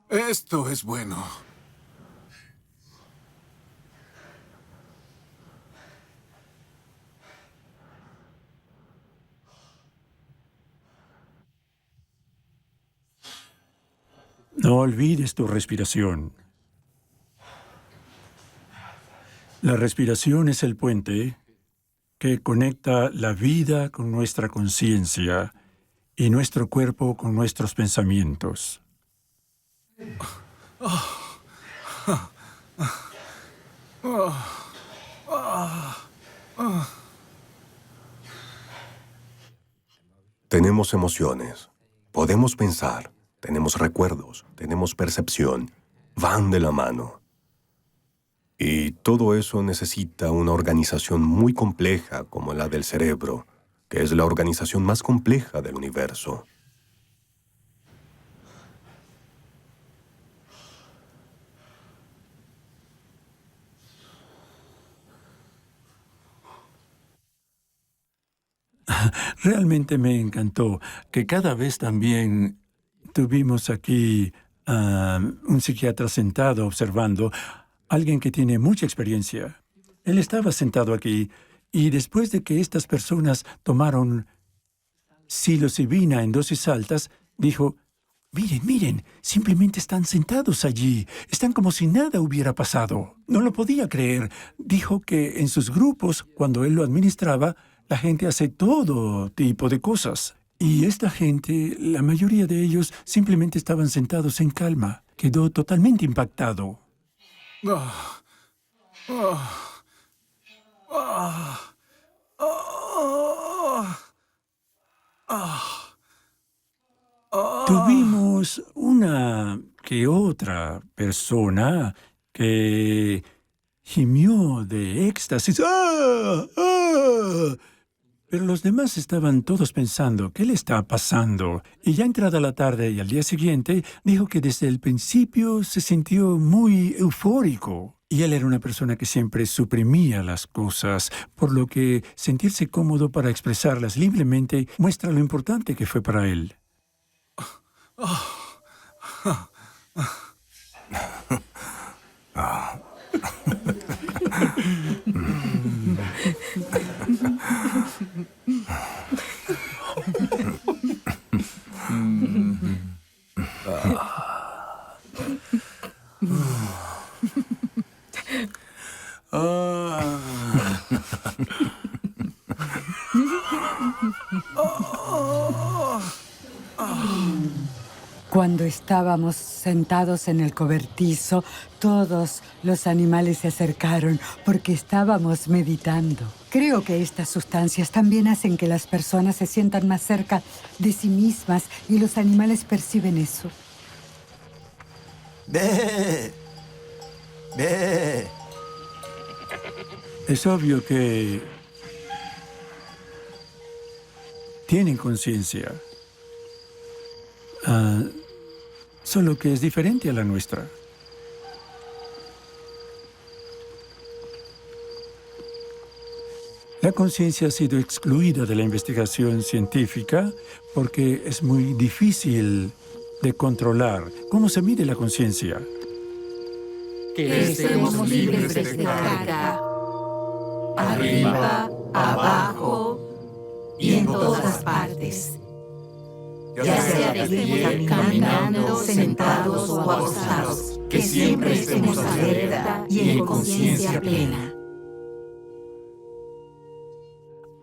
Esto es bueno. No olvides tu respiración. La respiración es el puente que conecta la vida con nuestra conciencia y nuestro cuerpo con nuestros pensamientos. Tenemos emociones, podemos pensar, tenemos recuerdos, tenemos percepción, van de la mano. Y todo eso necesita una organización muy compleja como la del cerebro, que es la organización más compleja del universo. Realmente me encantó que cada vez también tuvimos aquí un psiquiatra sentado observando, alguien que tiene mucha experiencia. Él estaba sentado aquí y después de que estas personas tomaron psilocibina en dosis altas, dijo, miren, miren, simplemente están sentados allí. Están como si nada hubiera pasado. No lo podía creer. Dijo que en sus grupos, cuando él lo administraba, la gente hace todo tipo de cosas. Y esta gente, la mayoría de ellos, simplemente estaban sentados en calma. Quedó totalmente impactado. Tuvimos una que otra persona que gimió de éxtasis. ¡Ah! ¡Ah! Pero los demás estaban todos pensando, ¿qué le está pasando? Y ya entrada la tarde y al día siguiente, dijo que desde el principio se sintió muy eufórico. Y él era una persona que siempre suprimía las cosas, por lo que sentirse cómodo para expresarlas libremente muestra lo importante que fue para él. Cuando estábamos sentados en el cobertizo, todos los animales se acercaron porque estábamos meditando. Creo que estas sustancias también hacen que las personas se sientan más cerca de sí mismas y los animales perciben eso. ¡Ve! ¡Ve! Es obvio que tienen conciencia. Solo que es diferente a la nuestra. La conciencia ha sido excluida de la investigación científica porque es muy difícil de controlar. ¿Cómo se mide la conciencia? Que estemos libres de carga, arriba, abajo y en todas partes. Ya sea de pie, caminando, sentados o acostados, que siempre estemos alerta y en conciencia plena.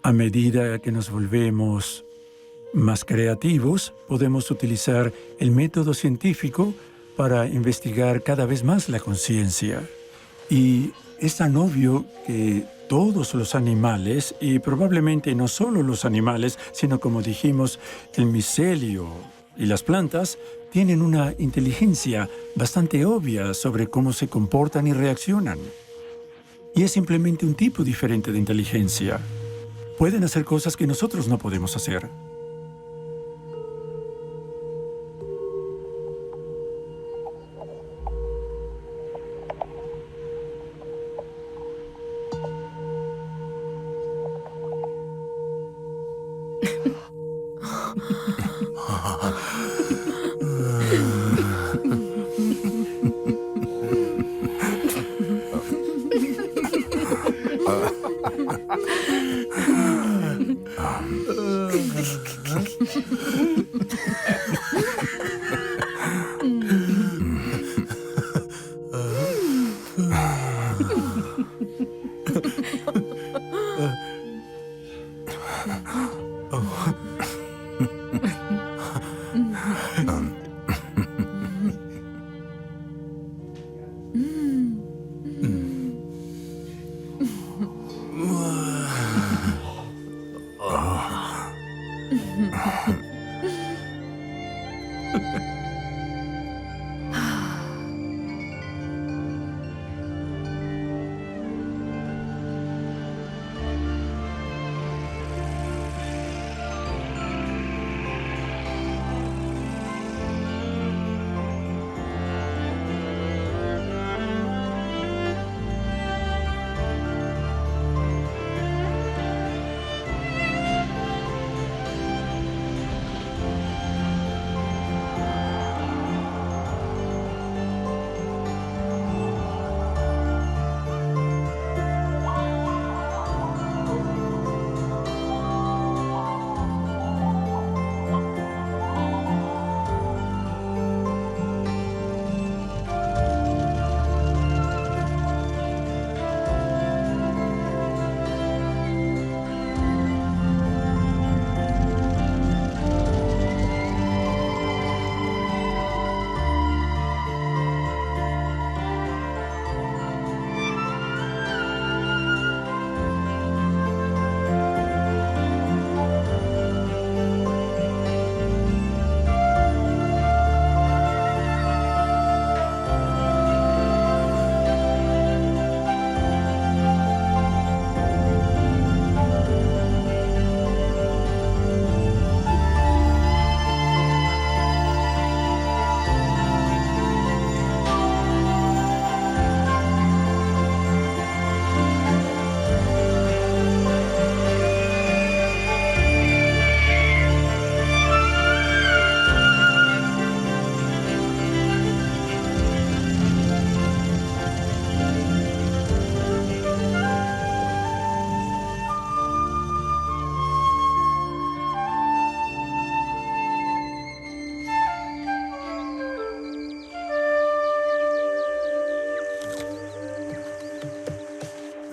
A medida que nos volvemos más creativos, podemos utilizar el método científico para investigar cada vez más la conciencia. Y es tan obvio que todos los animales, y probablemente no solo los animales, sino como dijimos, el micelio y las plantas, tienen una inteligencia bastante obvia sobre cómo se comportan y reaccionan. Y es simplemente un tipo diferente de inteligencia. Pueden hacer cosas que nosotros no podemos hacer.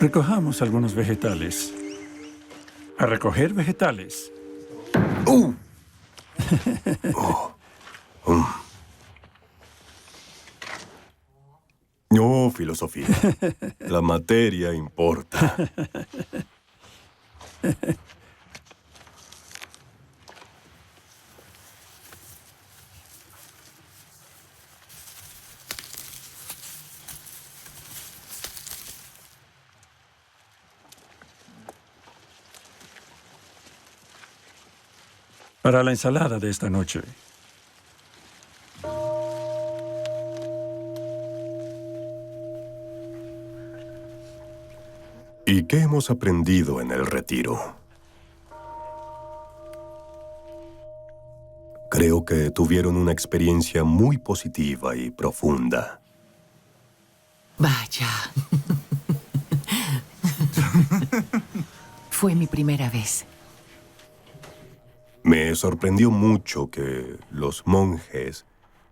Recojamos algunos vegetales. A recoger vegetales. No, filosofía. La materia importa. Para la ensalada de esta noche. ¿Y qué hemos aprendido en el retiro? Creo que tuvieron una experiencia muy positiva y profunda. Vaya. Fue mi primera vez. Me sorprendió mucho que los monjes,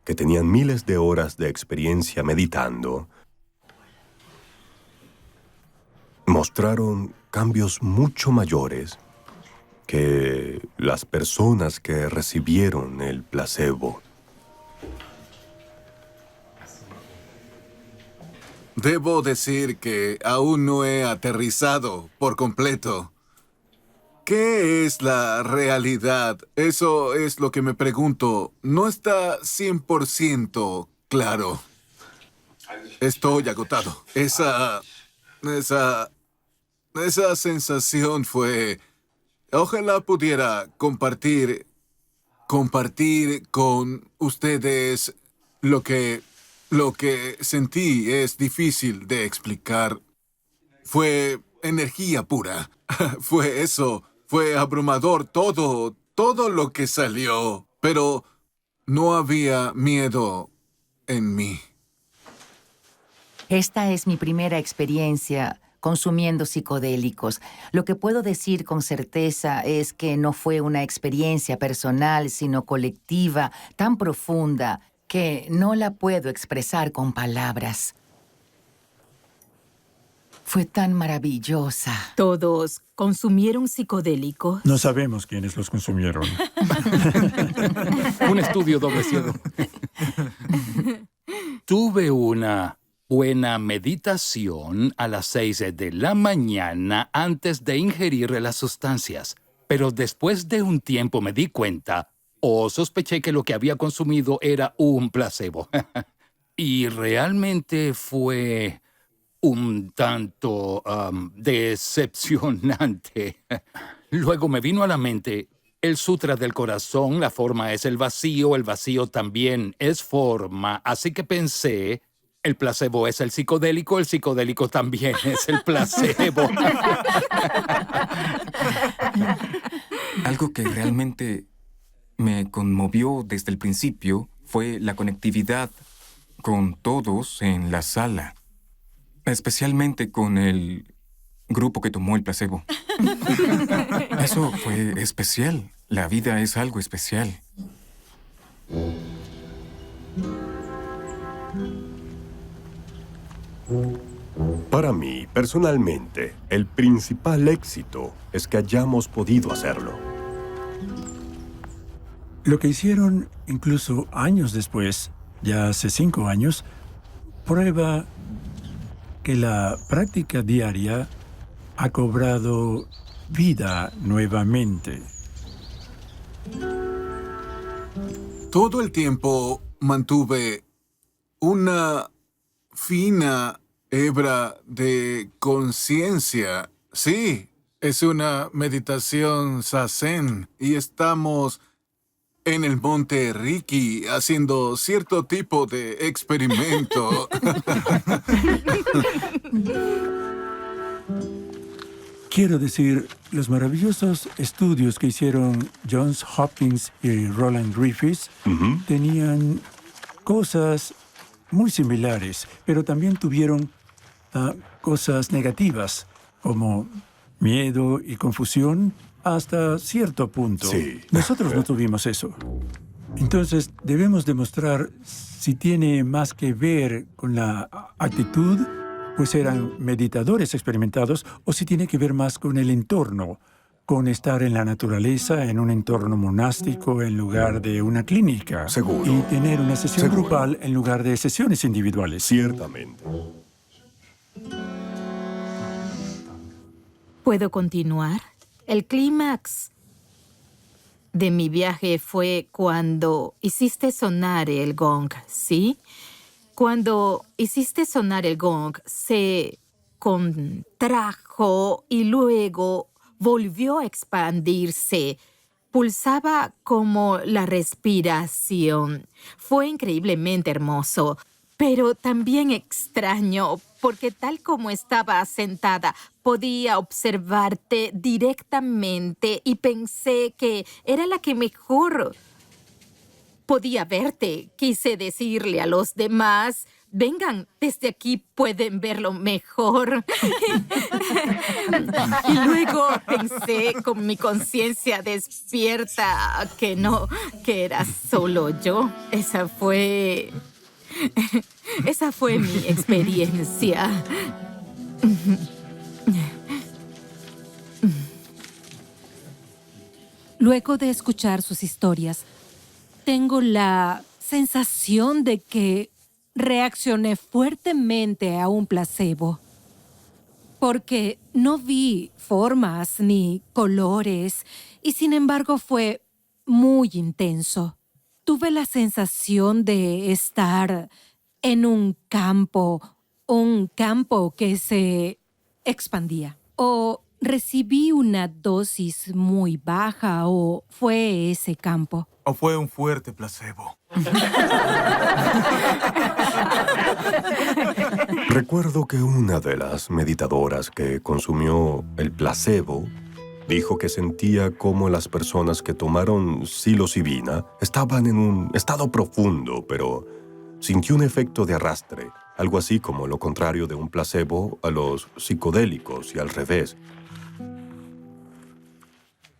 que tenían miles de horas de experiencia meditando, mostraron cambios mucho mayores que las personas que recibieron el placebo. Debo decir que aún no he aterrizado por completo. ¿Qué es la realidad? Eso es lo que me pregunto. No está 100% claro. Estoy agotado. Esa sensación fue... Ojalá pudiera compartir con ustedes lo que sentí. Es difícil de explicar. Fue energía pura. Fue eso. Fue abrumador todo lo que salió. Pero no había miedo en mí. Esta es mi primera experiencia consumiendo psicodélicos. Lo que puedo decir con certeza es que no fue una experiencia personal, sino colectiva, tan profunda que no la puedo expresar con palabras. Fue tan maravillosa. ¿Todos consumieron psicodélicos? No sabemos quiénes los consumieron. Un estudio doble ciego. Tuve una buena meditación a las 6 de la mañana antes de ingerir las sustancias. Pero después de un tiempo me di cuenta, o sospeché que lo que había consumido era un placebo. Y realmente fue un tanto decepcionante. Luego me vino a la mente el Sutra del Corazón. La forma es el vacío también es forma. Así que pensé, el placebo es el psicodélico también es el placebo. Algo que realmente me conmovió desde el principio fue la conectividad con todos en la sala, especialmente con el grupo que tomó el placebo. Eso fue especial. La vida es algo especial. Para mí, personalmente, el principal éxito es que hayamos podido hacerlo. Lo que hicieron incluso años después, ya hace 5 años, prueba que la práctica diaria ha cobrado vida nuevamente. Todo el tiempo mantuve una fina hebra de conciencia. Sí, es una meditación zazen y estamos en el monte Riki haciendo cierto tipo de experimento. Quiero decir, los maravillosos estudios que hicieron Johns Hopkins y Roland Griffiths tenían cosas muy similares, pero también tuvieron cosas negativas, como miedo y confusión hasta cierto punto. Sí. Nosotros no tuvimos eso. Entonces, debemos demostrar si tiene más que ver con la actitud, pues eran meditadores experimentados, o si tiene que ver más con el entorno, con estar en la naturaleza, en un entorno monástico en lugar de una clínica. Seguro. Y tener una sesión grupal en lugar de sesiones individuales. Ciertamente. ¿Puedo continuar? El clímax de mi viaje fue cuando hiciste sonar el gong, ¿sí? Cuando hiciste sonar el gong, se contrajo y luego volvió a expandirse. Pulsaba como la respiración. Fue increíblemente hermoso. pero también extraño, porque tal como estaba sentada, podía observarte directamente y pensé que era la que mejor podía verte. Quise decirle a los demás, vengan, desde aquí pueden verlo mejor. Y luego pensé con mi conciencia despierta que no, que era solo yo. Esa fue mi experiencia. Luego de escuchar sus historias, tengo la sensación de que reaccioné fuertemente a un placebo, porque no vi formas ni colores y sin embargo fue muy intenso. Tuve la sensación de estar en un campo que se expandía. O recibí una dosis muy baja o fue ese campo. ¿O fue un fuerte placebo? Recuerdo que una de las meditadoras que consumió el placebo dijo que sentía como las personas que tomaron psilocibina estaban en un estado profundo, pero sintió un efecto de arrastre, algo así como lo contrario de un placebo a los psicodélicos y al revés.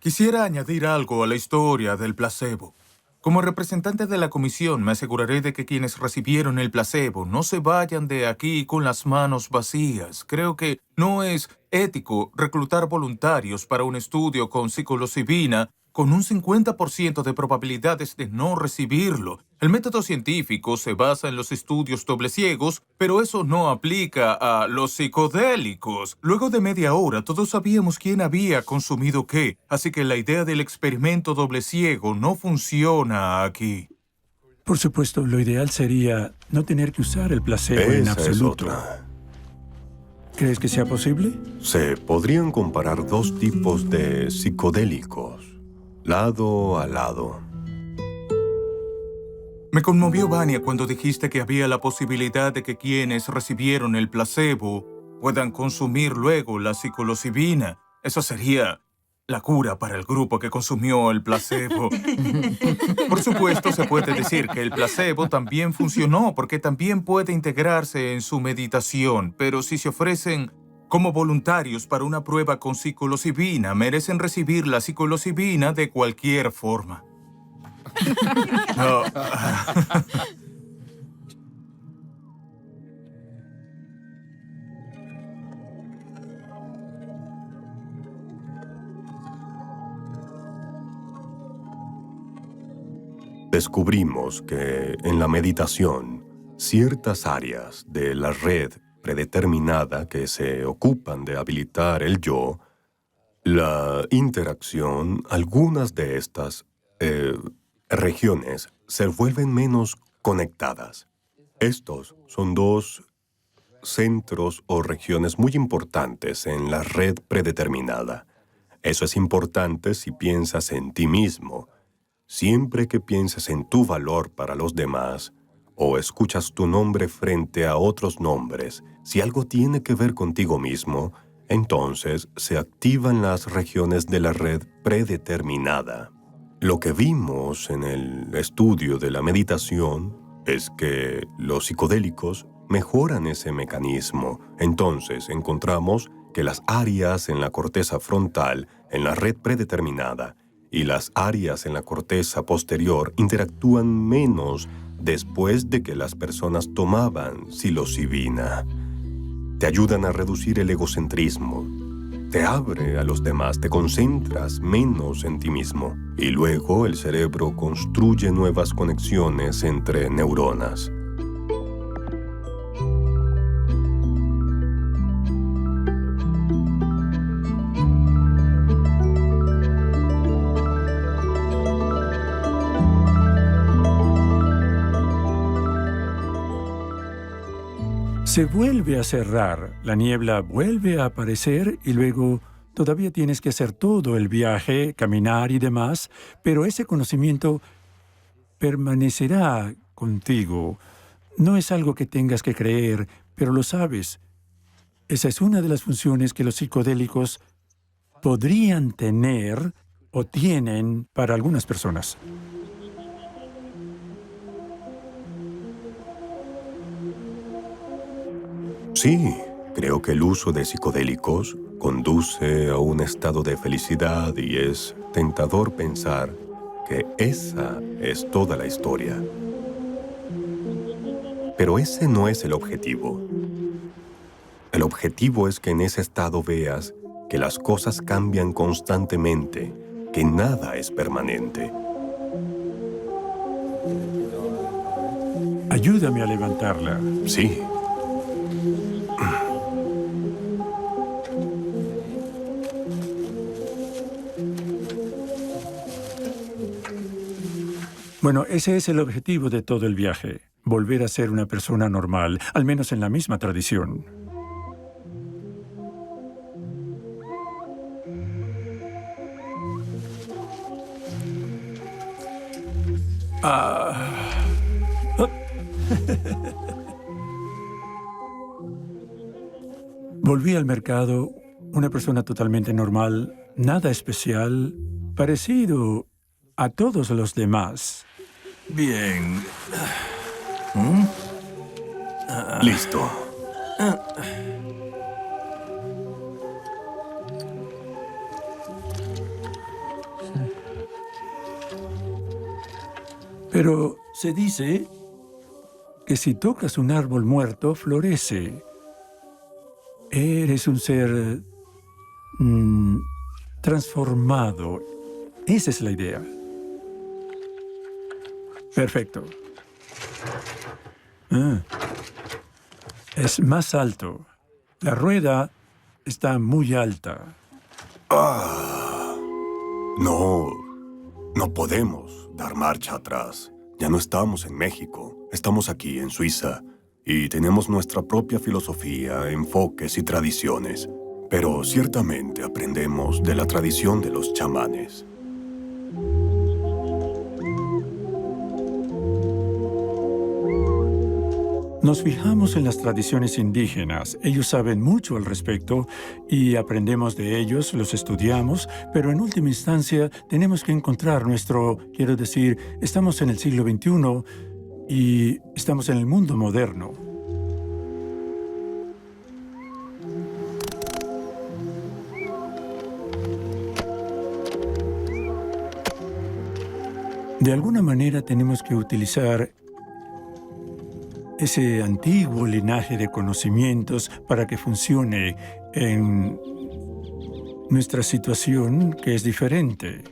Quisiera añadir algo a la historia del placebo. Como representante de la comisión, me aseguraré de que quienes recibieron el placebo no se vayan de aquí con las manos vacías. Creo que no es ético reclutar voluntarios para un estudio con psilocibina con un 50% de probabilidades de no recibirlo. El método científico se basa en los estudios dobleciegos, pero eso no aplica a los psicodélicos. Luego de media hora, todos sabíamos quién había consumido qué, así que la idea del experimento dobleciego no funciona aquí. Por supuesto, lo ideal sería no tener que usar el placebo en absoluto. Es otra. ¿Crees que sea posible? Se podrían comparar dos tipos de psicodélicos, lado a lado. Me conmovió, Vania, cuando dijiste que había la posibilidad de que quienes recibieron el placebo puedan consumir luego la psilocibina. Eso sería la cura para el grupo que consumió el placebo. Por supuesto, se puede decir que el placebo también funcionó porque también puede integrarse en su meditación, pero si se ofrecen como voluntarios para una prueba con psilocibina, merecen recibir la psilocibina de cualquier forma. No. Descubrimos que en la meditación, ciertas áreas de la red predeterminada que se ocupan de habilitar el yo, la interacción, algunas de estas regiones se vuelven menos conectadas. Estos son dos centros o regiones muy importantes en la red predeterminada. Eso es importante si piensas en ti mismo. Siempre que pienses en tu valor para los demás, o escuchas tu nombre frente a otros nombres, si algo tiene que ver contigo mismo, entonces se activan las regiones de la red predeterminada. Lo que vimos en el estudio de la meditación es que los psicodélicos mejoran ese mecanismo. Entonces encontramos que las áreas en la corteza frontal, en la red predeterminada, y las áreas en la corteza posterior interactúan menos después de que las personas tomaban psilocibina. Te ayudan a reducir el egocentrismo. Te abre a los demás, te concentras menos en ti mismo. Y luego el cerebro construye nuevas conexiones entre neuronas. Se vuelve a cerrar, la niebla vuelve a aparecer y luego todavía tienes que hacer todo el viaje, caminar y demás, pero ese conocimiento permanecerá contigo No es algo que tengas que creer, pero lo sabes. Esa es una de las funciones que los psicodélicos podrían tener o tienen para algunas personas. Sí, creo que el uso de psicodélicos conduce a un estado de felicidad y es tentador pensar que esa es toda la historia. Pero ese no es el objetivo. El objetivo es que en ese estado veas que las cosas cambian constantemente, que nada es permanente. Ayúdame a levantarla. Sí. Bueno, ese es el objetivo de todo el viaje. Volver a ser una persona normal, al menos en la misma tradición. Volví al mercado, una persona totalmente normal, nada especial, parecido a todos los demás. Bien. Listo. Pero se dice que si tocas un árbol muerto, florece. Eres un ser transformado. Esa es la idea. Perfecto. Es más alto. La rueda está muy alta. No podemos dar marcha atrás. Ya no estamos en México. Estamos aquí, en Suiza. Y tenemos nuestra propia filosofía, enfoques y tradiciones. Pero ciertamente aprendemos de la tradición de los chamanes. Nos fijamos en las tradiciones indígenas. Ellos saben mucho al respecto y aprendemos de ellos, los estudiamos, pero en última instancia tenemos que encontrar quiero decir, estamos en el siglo XXI y estamos en el mundo moderno. De alguna manera tenemos que utilizar ese antiguo linaje de conocimientos para que funcione en nuestra situación, que es diferente.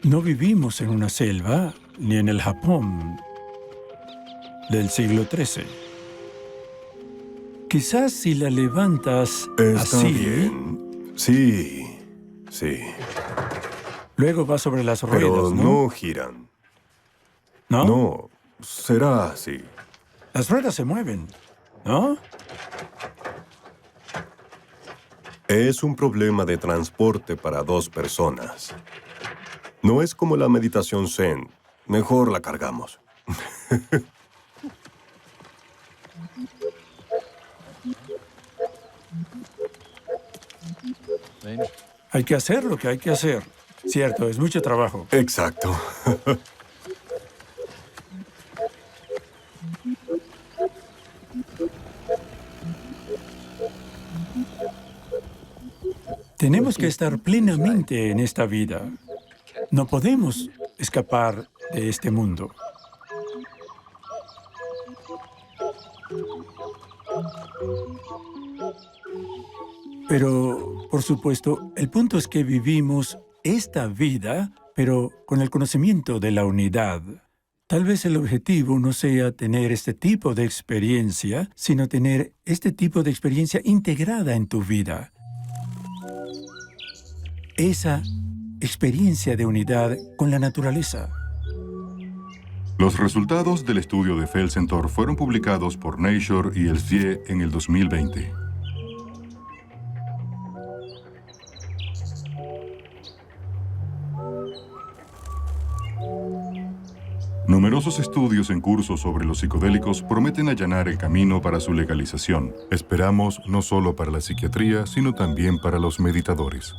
No vivimos en una selva ni en el Japón del siglo XIII. Quizás si la levantas Está así... bien. Sí. Luego va sobre las ruedas, Pero ¿no? no giran. ¿No? No, será así. Las ruedas se mueven, ¿no? Es un problema de transporte para 2 personas. No es como la meditación Zen. Mejor la cargamos. Hay que hacer lo que hay que hacer. Cierto, es mucho trabajo. Exacto. Tenemos que estar plenamente en esta vida. No podemos escapar de este mundo. Pero, por supuesto, el punto es que vivimos esta vida, pero con el conocimiento de la unidad. Tal vez el objetivo no sea tener este tipo de experiencia, sino tener este tipo de experiencia integrada en tu vida. Esa experiencia de unidad con la naturaleza. Los resultados del estudio de Felsentor fueron publicados por Nature y Elsevier en el 2020. Numerosos estudios en curso sobre los psicodélicos prometen allanar el camino para su legalización. Esperamos no solo para la psiquiatría, sino también para los meditadores.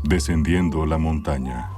Descendiendo la montaña.